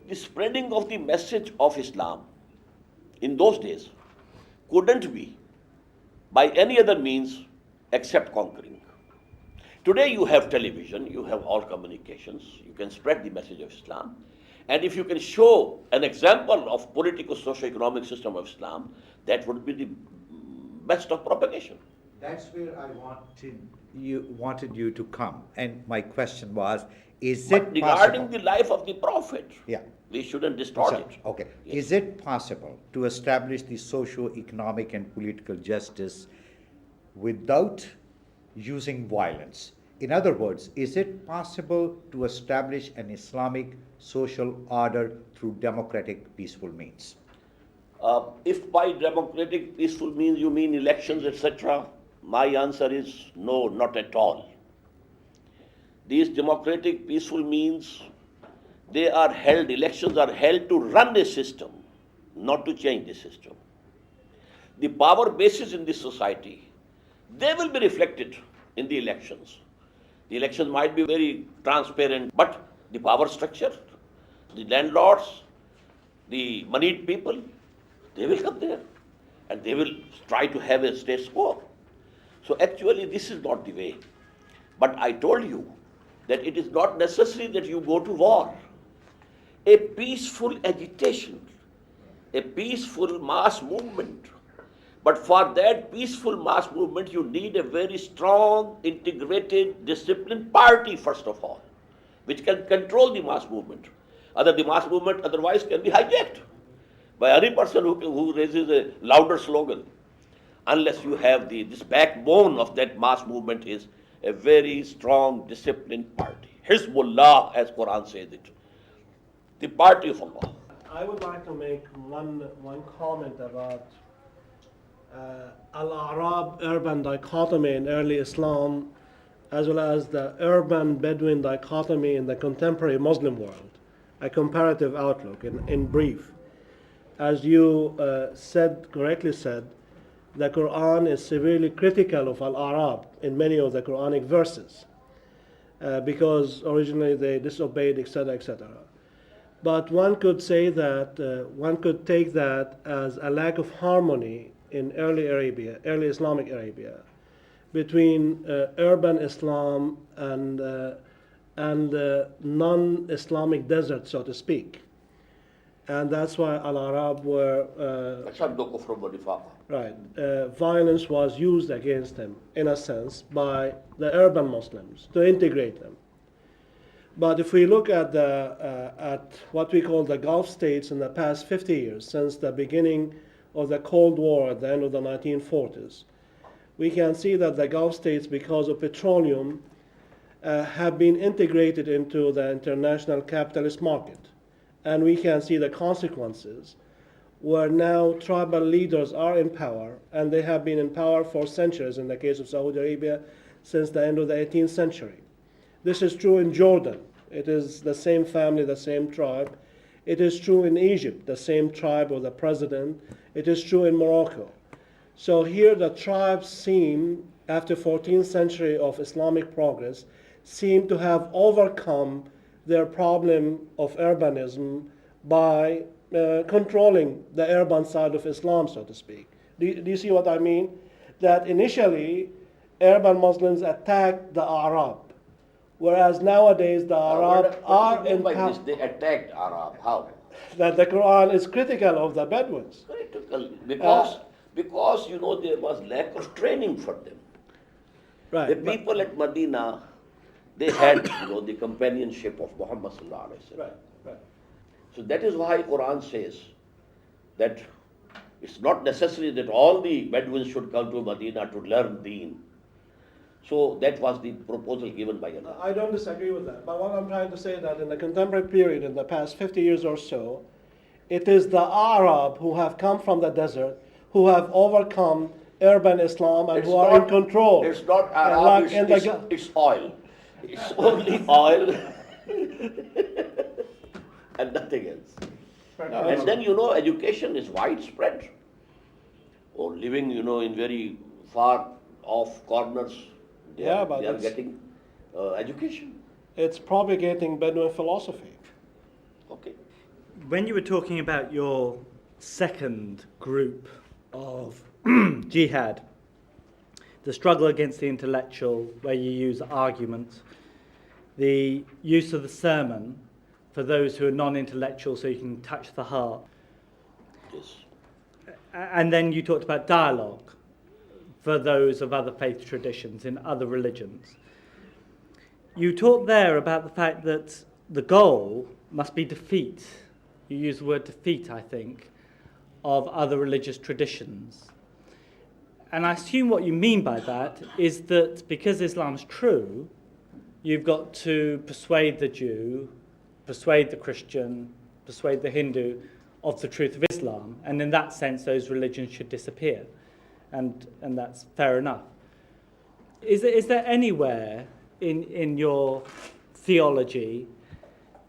The spreading of the message of Islam in those days couldn't be by any other means except conquering. Today you have television, you have all communications, you can spread the message of Islam. And if you can show an example of political socio-economic system of Islam, that would be the best of propagation. That's where I wanted you to come. And my question was, is it possible? Regarding the life of the Prophet, we shouldn't distort it. Okay. Yes. Is it possible to establish the socio-economic and political justice without using violence? In other words, is it possible to establish an Islamic social order through democratic, peaceful means? If by democratic, peaceful means you mean elections, etc., my answer is no, not at all. These democratic, peaceful means, they are held, elections are held to run a system, not to change the system. The power bases in this society, they will be reflected in the elections. The elections might be very transparent, but the power structure, the landlords, the moneyed people, they will come there and they will try to have a status quo. So actually this is not the way. But I told you that it is not necessary that you go to war. A peaceful agitation, a peaceful mass movement. But for that peaceful mass movement, you need a very strong, integrated, disciplined party, first of all, which can control the mass movement. The mass movement otherwise can be hijacked by any person who raises a louder slogan. Unless you have this backbone of that mass movement is a very strong, disciplined party. Hizbullah, as Quran says it. The party of Allah. I would like to make one comment about Al-Arab urban dichotomy in early Islam, as well as the urban Bedouin dichotomy in the contemporary Muslim world, a comparative outlook in brief. As you correctly said, the Quran is severely critical of Al-Arab in many of the Quranic verses because originally they disobeyed, etc., etc. But one could say that, one could take that as a lack of harmony in early Islamic Arabia, between urban Islam and non-Islamic desert, so to speak. And that's why Al-Arab were, violence was used against them, in a sense, by the urban Muslims to integrate them. But if we look at what we call the Gulf states in the past 50 years, since the beginning of the Cold War at the end of the 1940s, we can see that the Gulf states, because of petroleum, have been integrated into the international capitalist market. And we can see the consequences, where now tribal leaders are in power, and they have been in power for centuries, in the case of Saudi Arabia, since the end of the 18th century. This is true in Jordan. It is the same family, the same tribe. It is true in Egypt, the same tribe or the president. It is true in Morocco. So here the tribes seem, after 14th century of Islamic progress, seem to have overcome their problem of urbanism by controlling the urban side of Islam, so to speak. Do you see what I mean? That initially, urban Muslims attacked the Arab, whereas nowadays the Arab are in power. They attacked Arab. How? That the Quran is critical of the Bedouins. Critical, because you know there was lack of training for them. Right. The people at Medina, they had the companionship of Muhammad sallallahu alaihi wasallam. Right, right. So that is why Quran says that it's not necessary that all the Bedouins should come to Medina to learn Deen. So that was the proposal given by Allah. I don't disagree with that. But what I'm trying to say is that in the contemporary period, in the past 50 years or so, it is the Arab who have come from the desert, who have overcome urban Islam and who are in control. It's not Arab, it's oil. It's only oil and nothing else. And then education is widespread. Or living in very far off corners, they are getting education. It's propagating Bedouin philosophy. Okay. When you were talking about your second group of jihad, the struggle against the intellectual, where you use arguments, the use of the sermon for those who are non-intellectual so you can touch the heart. Yes. And then you talked about dialogue for those of other faith traditions in other religions. You talked there about the fact that the goal must be defeat. You use the word defeat, I think, of other religious traditions. And I assume what you mean by that is that because Islam's true, you've got to persuade the Jew, persuade the Christian, persuade the Hindu of the truth of Islam, and in that sense those religions should disappear. And that's fair enough. Is there anywhere in your theology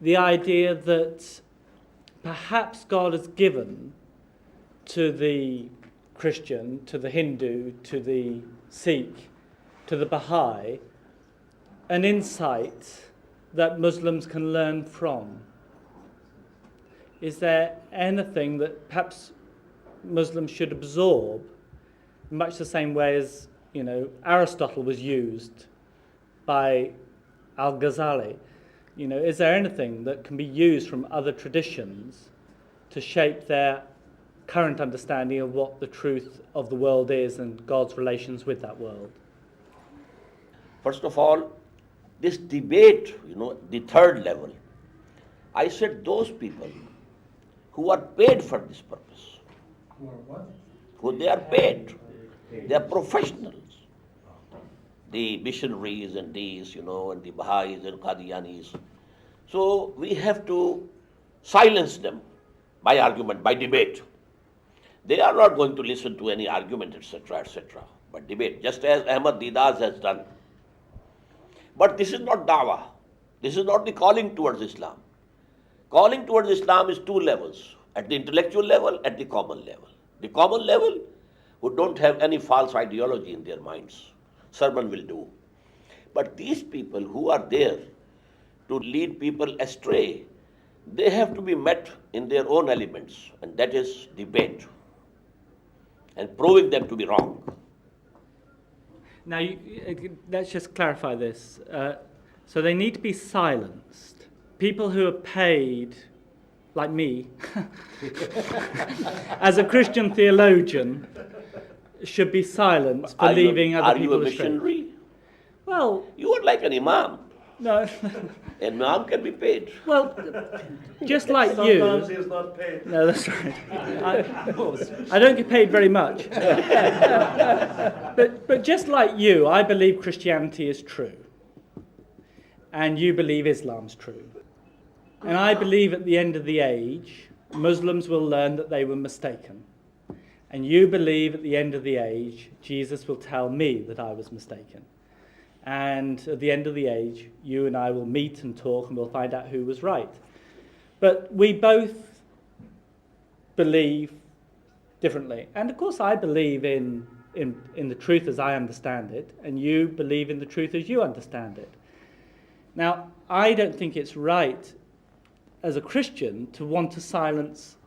the idea that perhaps God has given to the Christian, to the Hindu, to the Sikh, to the Baha'i, an insight that Muslims can learn from? Is there anything that perhaps Muslims should absorb, much the same way as, Aristotle was used by Al-Ghazali? Is there anything that can be used from other traditions to shape their current understanding of what the truth of the world is and God's relations with that world? First of all, this debate, the third level, I said those people who are paid for this purpose. Who are what? Who they are paid. They are professionals. The missionaries and these, and the Baha'is and Qadianis. So we have to silence them by argument, by debate. They are not going to listen to any argument, etc., etc., but debate, just as Ahmed Didas has done. But this is not da'wah. This is not the calling towards Islam. Calling towards Islam is two levels, at the intellectual level, at the common level. The common level, who don't have any false ideology in their minds, sermon will do. But these people who are there to lead people astray, they have to be met in their own elements, and that is debate, and proving them to be wrong. Now, let's just clarify this. So they need to be silenced. People who are paid, like me, as a Christian theologian, should be silenced for leaving other people astray. Are you a missionary? Well, you are like an imam. No. An imam can be paid. Well, just like you. Sometimes he is not paid. No, that's right. I don't get paid very much. But just like you, I believe Christianity is true. And you believe Islam's true. And I believe at the end of the age, Muslims will learn that they were mistaken. And you believe at the end of the age, Jesus will tell me that I was mistaken. And at the end of the age, you and I will meet and talk and we'll find out who was right. But we both believe differently. And of course I believe in the truth as I understand it, and you believe in the truth as you understand it. Now, I don't think it's right as a Christian to want to silence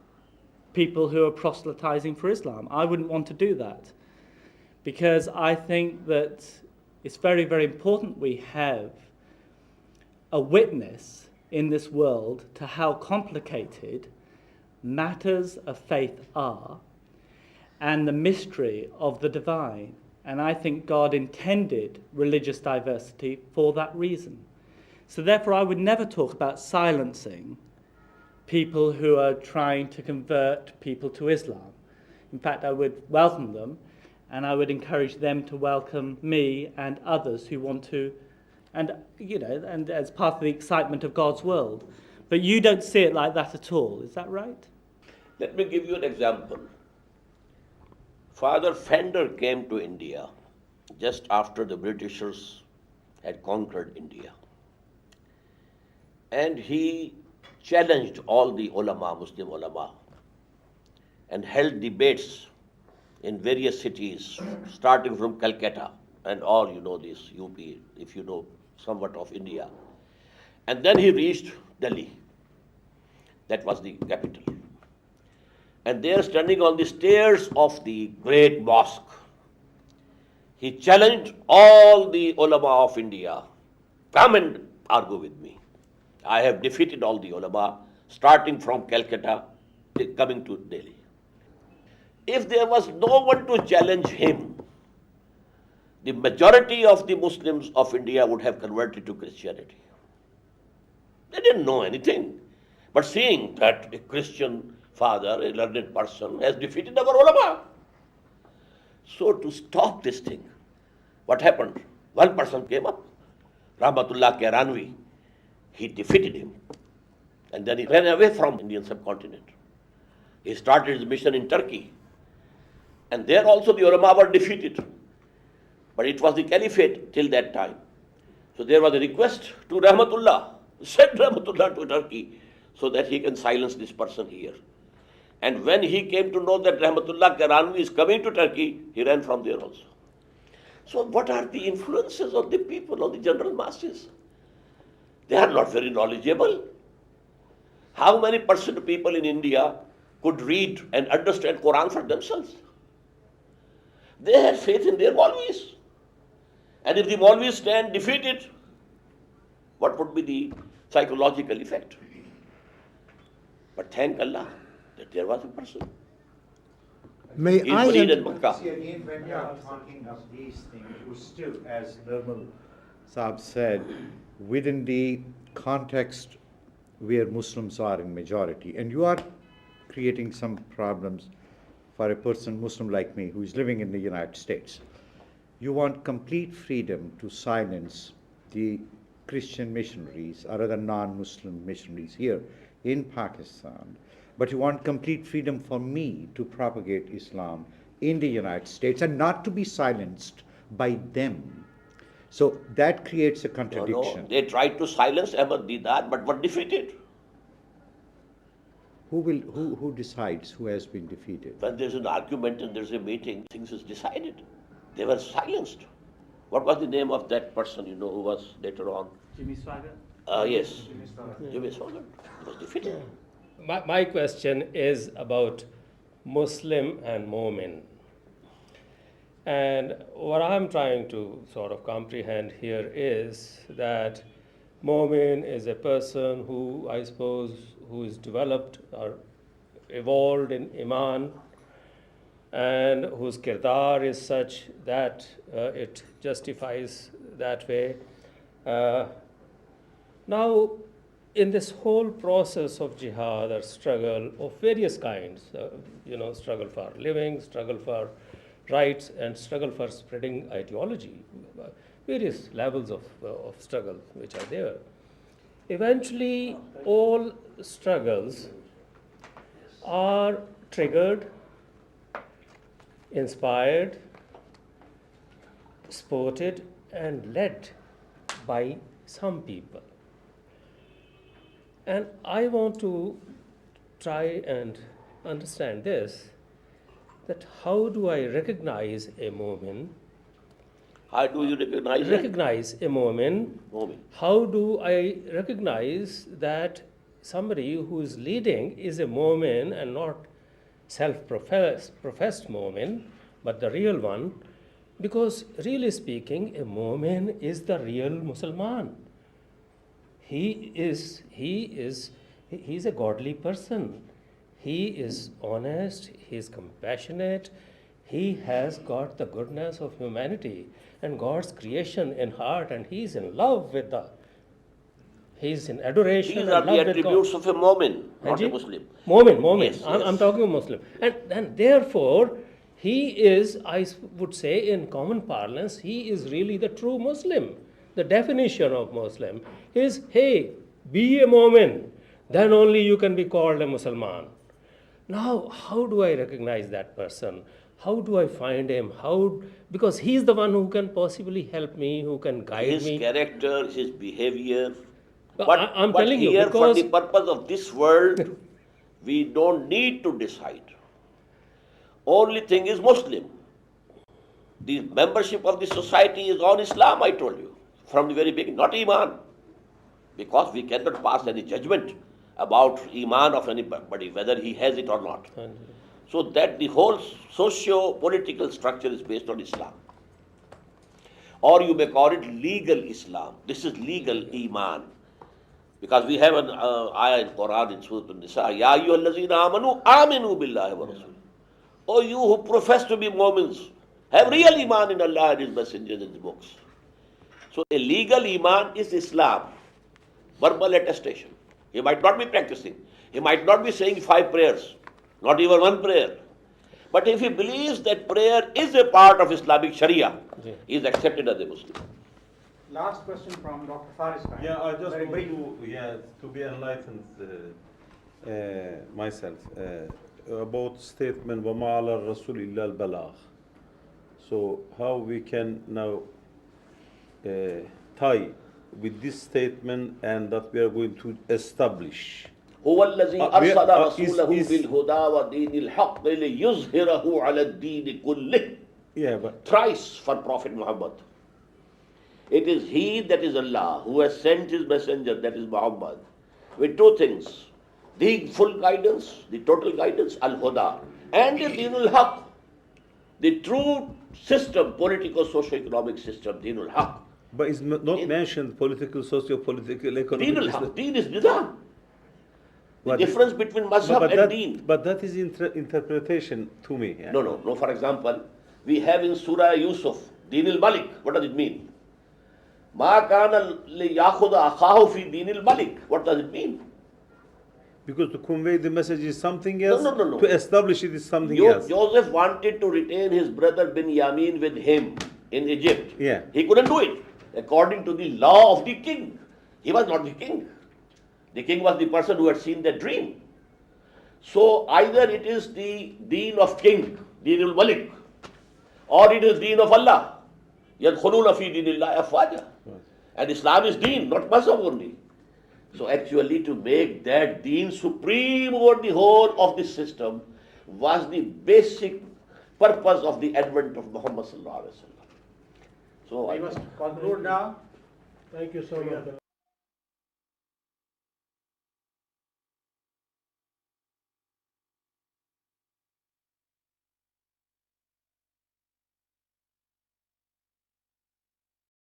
people who are proselytizing for Islam. I wouldn't want to do that, because I think that it's very, very important we have a witness in this world to how complicated matters of faith are and the mystery of the divine. And I think God intended religious diversity for that reason. So therefore, I would never talk about silencing people who are trying to convert people to Islam. In fact, I would welcome them, and I would encourage them to welcome me and others who want to, and as part of the excitement of God's world. But you don't see it like that at all, is that right? Let me give you an example. Father Fender came to India just after the Britishers had conquered India. And he challenged all the ulama, Muslim ulama, and held debates in various cities, starting from Calcutta and all, this UP, if you know somewhat of India. And then he reached Delhi. That was the capital. And there, standing on the stairs of the great mosque, he challenged all the ulama of India, come and argue with me. I have defeated all the ulama, starting from Calcutta, coming to Delhi. If there was no one to challenge him, the majority of the Muslims of India would have converted to Christianity. They didn't know anything. But seeing that a Christian father, a learned person, has defeated our ulama. So to stop this thing, what happened? One person came up, Rahmatullah Kiranvi. He defeated him. And then he ran away from Indian subcontinent. He started his mission in Turkey. And there also the ulama were defeated. But it was the caliphate till that time. So there was a request to Rahmatullah, send Rahmatullah to Turkey so that he can silence this person here. And when he came to know that Rahmatullah Kiranvi is coming to Turkey, he ran from there also. So what are the influences on the people, on the general masses? They are not very knowledgeable. How many percent of people in India could read and understand Quran for themselves? They had faith in their Maulvis. And if the Maulvis stand defeated, what would be the psychological effect? But thank Allah that there was a person. May He's I buried in- in Makkah. See, again, when we are talking of these things, you still, as Nirmal Saab said, within the context where Muslims are in majority, and you are creating some problems for a person, Muslim like me, who is living in the United States. You want complete freedom to silence the Christian missionaries or other non-Muslim missionaries here in Pakistan, but you want complete freedom for me to propagate Islam in the United States and not to be silenced by them. So that creates a contradiction. No, they tried to silence Ahmed Didat, but were defeated. Who decides who has been defeated? When there's an argument and there's a meeting, things is decided. They were silenced. What was the name of that person, who was later on? Jimmy Swaggart? Yes. Jimmy Swaggart was defeated. My question is about Muslim and Mu'min. And what I'm trying to sort of comprehend here is that Mu'min is a person who, I suppose, who is developed or evolved in Iman and whose kirdar is such that it justifies that way. Now, in this whole process of jihad or struggle of various kinds, struggle for living, struggle for rights, and struggle for spreading ideology, various levels of struggle which are there. Eventually, all struggles are triggered, inspired, supported, and led by some people. And I want to try and understand this, that how do I recognize a Mu'min? How do you recognize it? Recognize a Mu'min. Mu'min. How do I recognize that somebody who is leading is a Mu'min and not self-professed Mu'min, but the real one? Because really speaking, a Mu'min is the real Musliman. He's a godly person. He is honest, he is compassionate, he has got the goodness of humanity and God's creation in heart, and he is in love with he's in adoration These and are love the with attributes God. of a Mu'min, not a Haji? Muslim. Mu'min. Yes, I'm yes. talking of Muslim. And therefore, he is, I would say in common parlance, he is really the true Muslim. The definition of Muslim is, hey, be a Mu'min, then only you can be called a Musliman. Now, how do I recognize that person? How do I find him? Because he's the one who can possibly help me, who can guide His me. character, his behavior. But I'm telling you, here, for because the purpose of this world, we don't need to decide. Only thing is Muslim. The membership of the society is on Islam, I told you, from the very beginning, not Iman. Because we cannot pass any judgment about Iman of anybody, whether he has it or not. So that the whole socio-political structure is based on Islam. Or you may call it legal Islam. This is legal Iman. Because we have an ayah in Quran in Surah An-Nisa, Ya ayyuhallazina amanu, aminu billahi wa rasul. O you who profess to be Mu'mins, have real Iman in Allah and His messengers and His books. So a legal Iman is Islam, verbal attestation. He might not be practicing. He might not be saying 5 prayers, not even 1 prayer. But if he believes that prayer is a part of Islamic Sharia, he is accepted as a Muslim. Last question from Dr. Faris. Yeah, I just Very brief. want to be enlightened myself about statement وَمَا عَلَى الرَّسُولِ إِلَّا الْبَلَاغِ. So how we can now tie with this statement and that we are going to establish. هو الذي أرسل رسوله is- بالهدى ودين الحق ليظهره على الدين كله. Yeah, but thrice for Prophet Muhammad. It is he, that is Allah, who has sent his messenger, that is Muhammad, with two things: the full guidance, the total guidance, al-huda, and the Deen al-Haq, the true system, political, socio-economic system, Deen al-Haq. but it's not mentioned political, socio-political, economic. Deen al-Haq, Deen is nizam. The What- difference between mazhab and that, deen. but that is interpretation to me. Yeah. No. For example, we have in Surah Yusuf, Deen al-Malik. What does it mean? Ma kana liyakhuda akhahu fi Deen al-Malik. What does it mean? Because to convey the message is something else. No. To establish it is something else. Joseph wanted to retain his brother Binyamin with him in Egypt. Yeah. He couldn't do it according to the law of the king. He was not the king. The king was the person who had seen the dream. So either it is the deen of king, Deen al-Malik, or it is deen of Allah. يَدْخُلُونَ فِي دِينِ اللَّهِ أَفْوَاجًا. And Islam is deen, not mazhab only. So actually to make that deen supreme over the whole of this system was the basic purpose of the advent of Muhammad sallallahu alaihi wasallam. So We must conclude now. Thank you so much.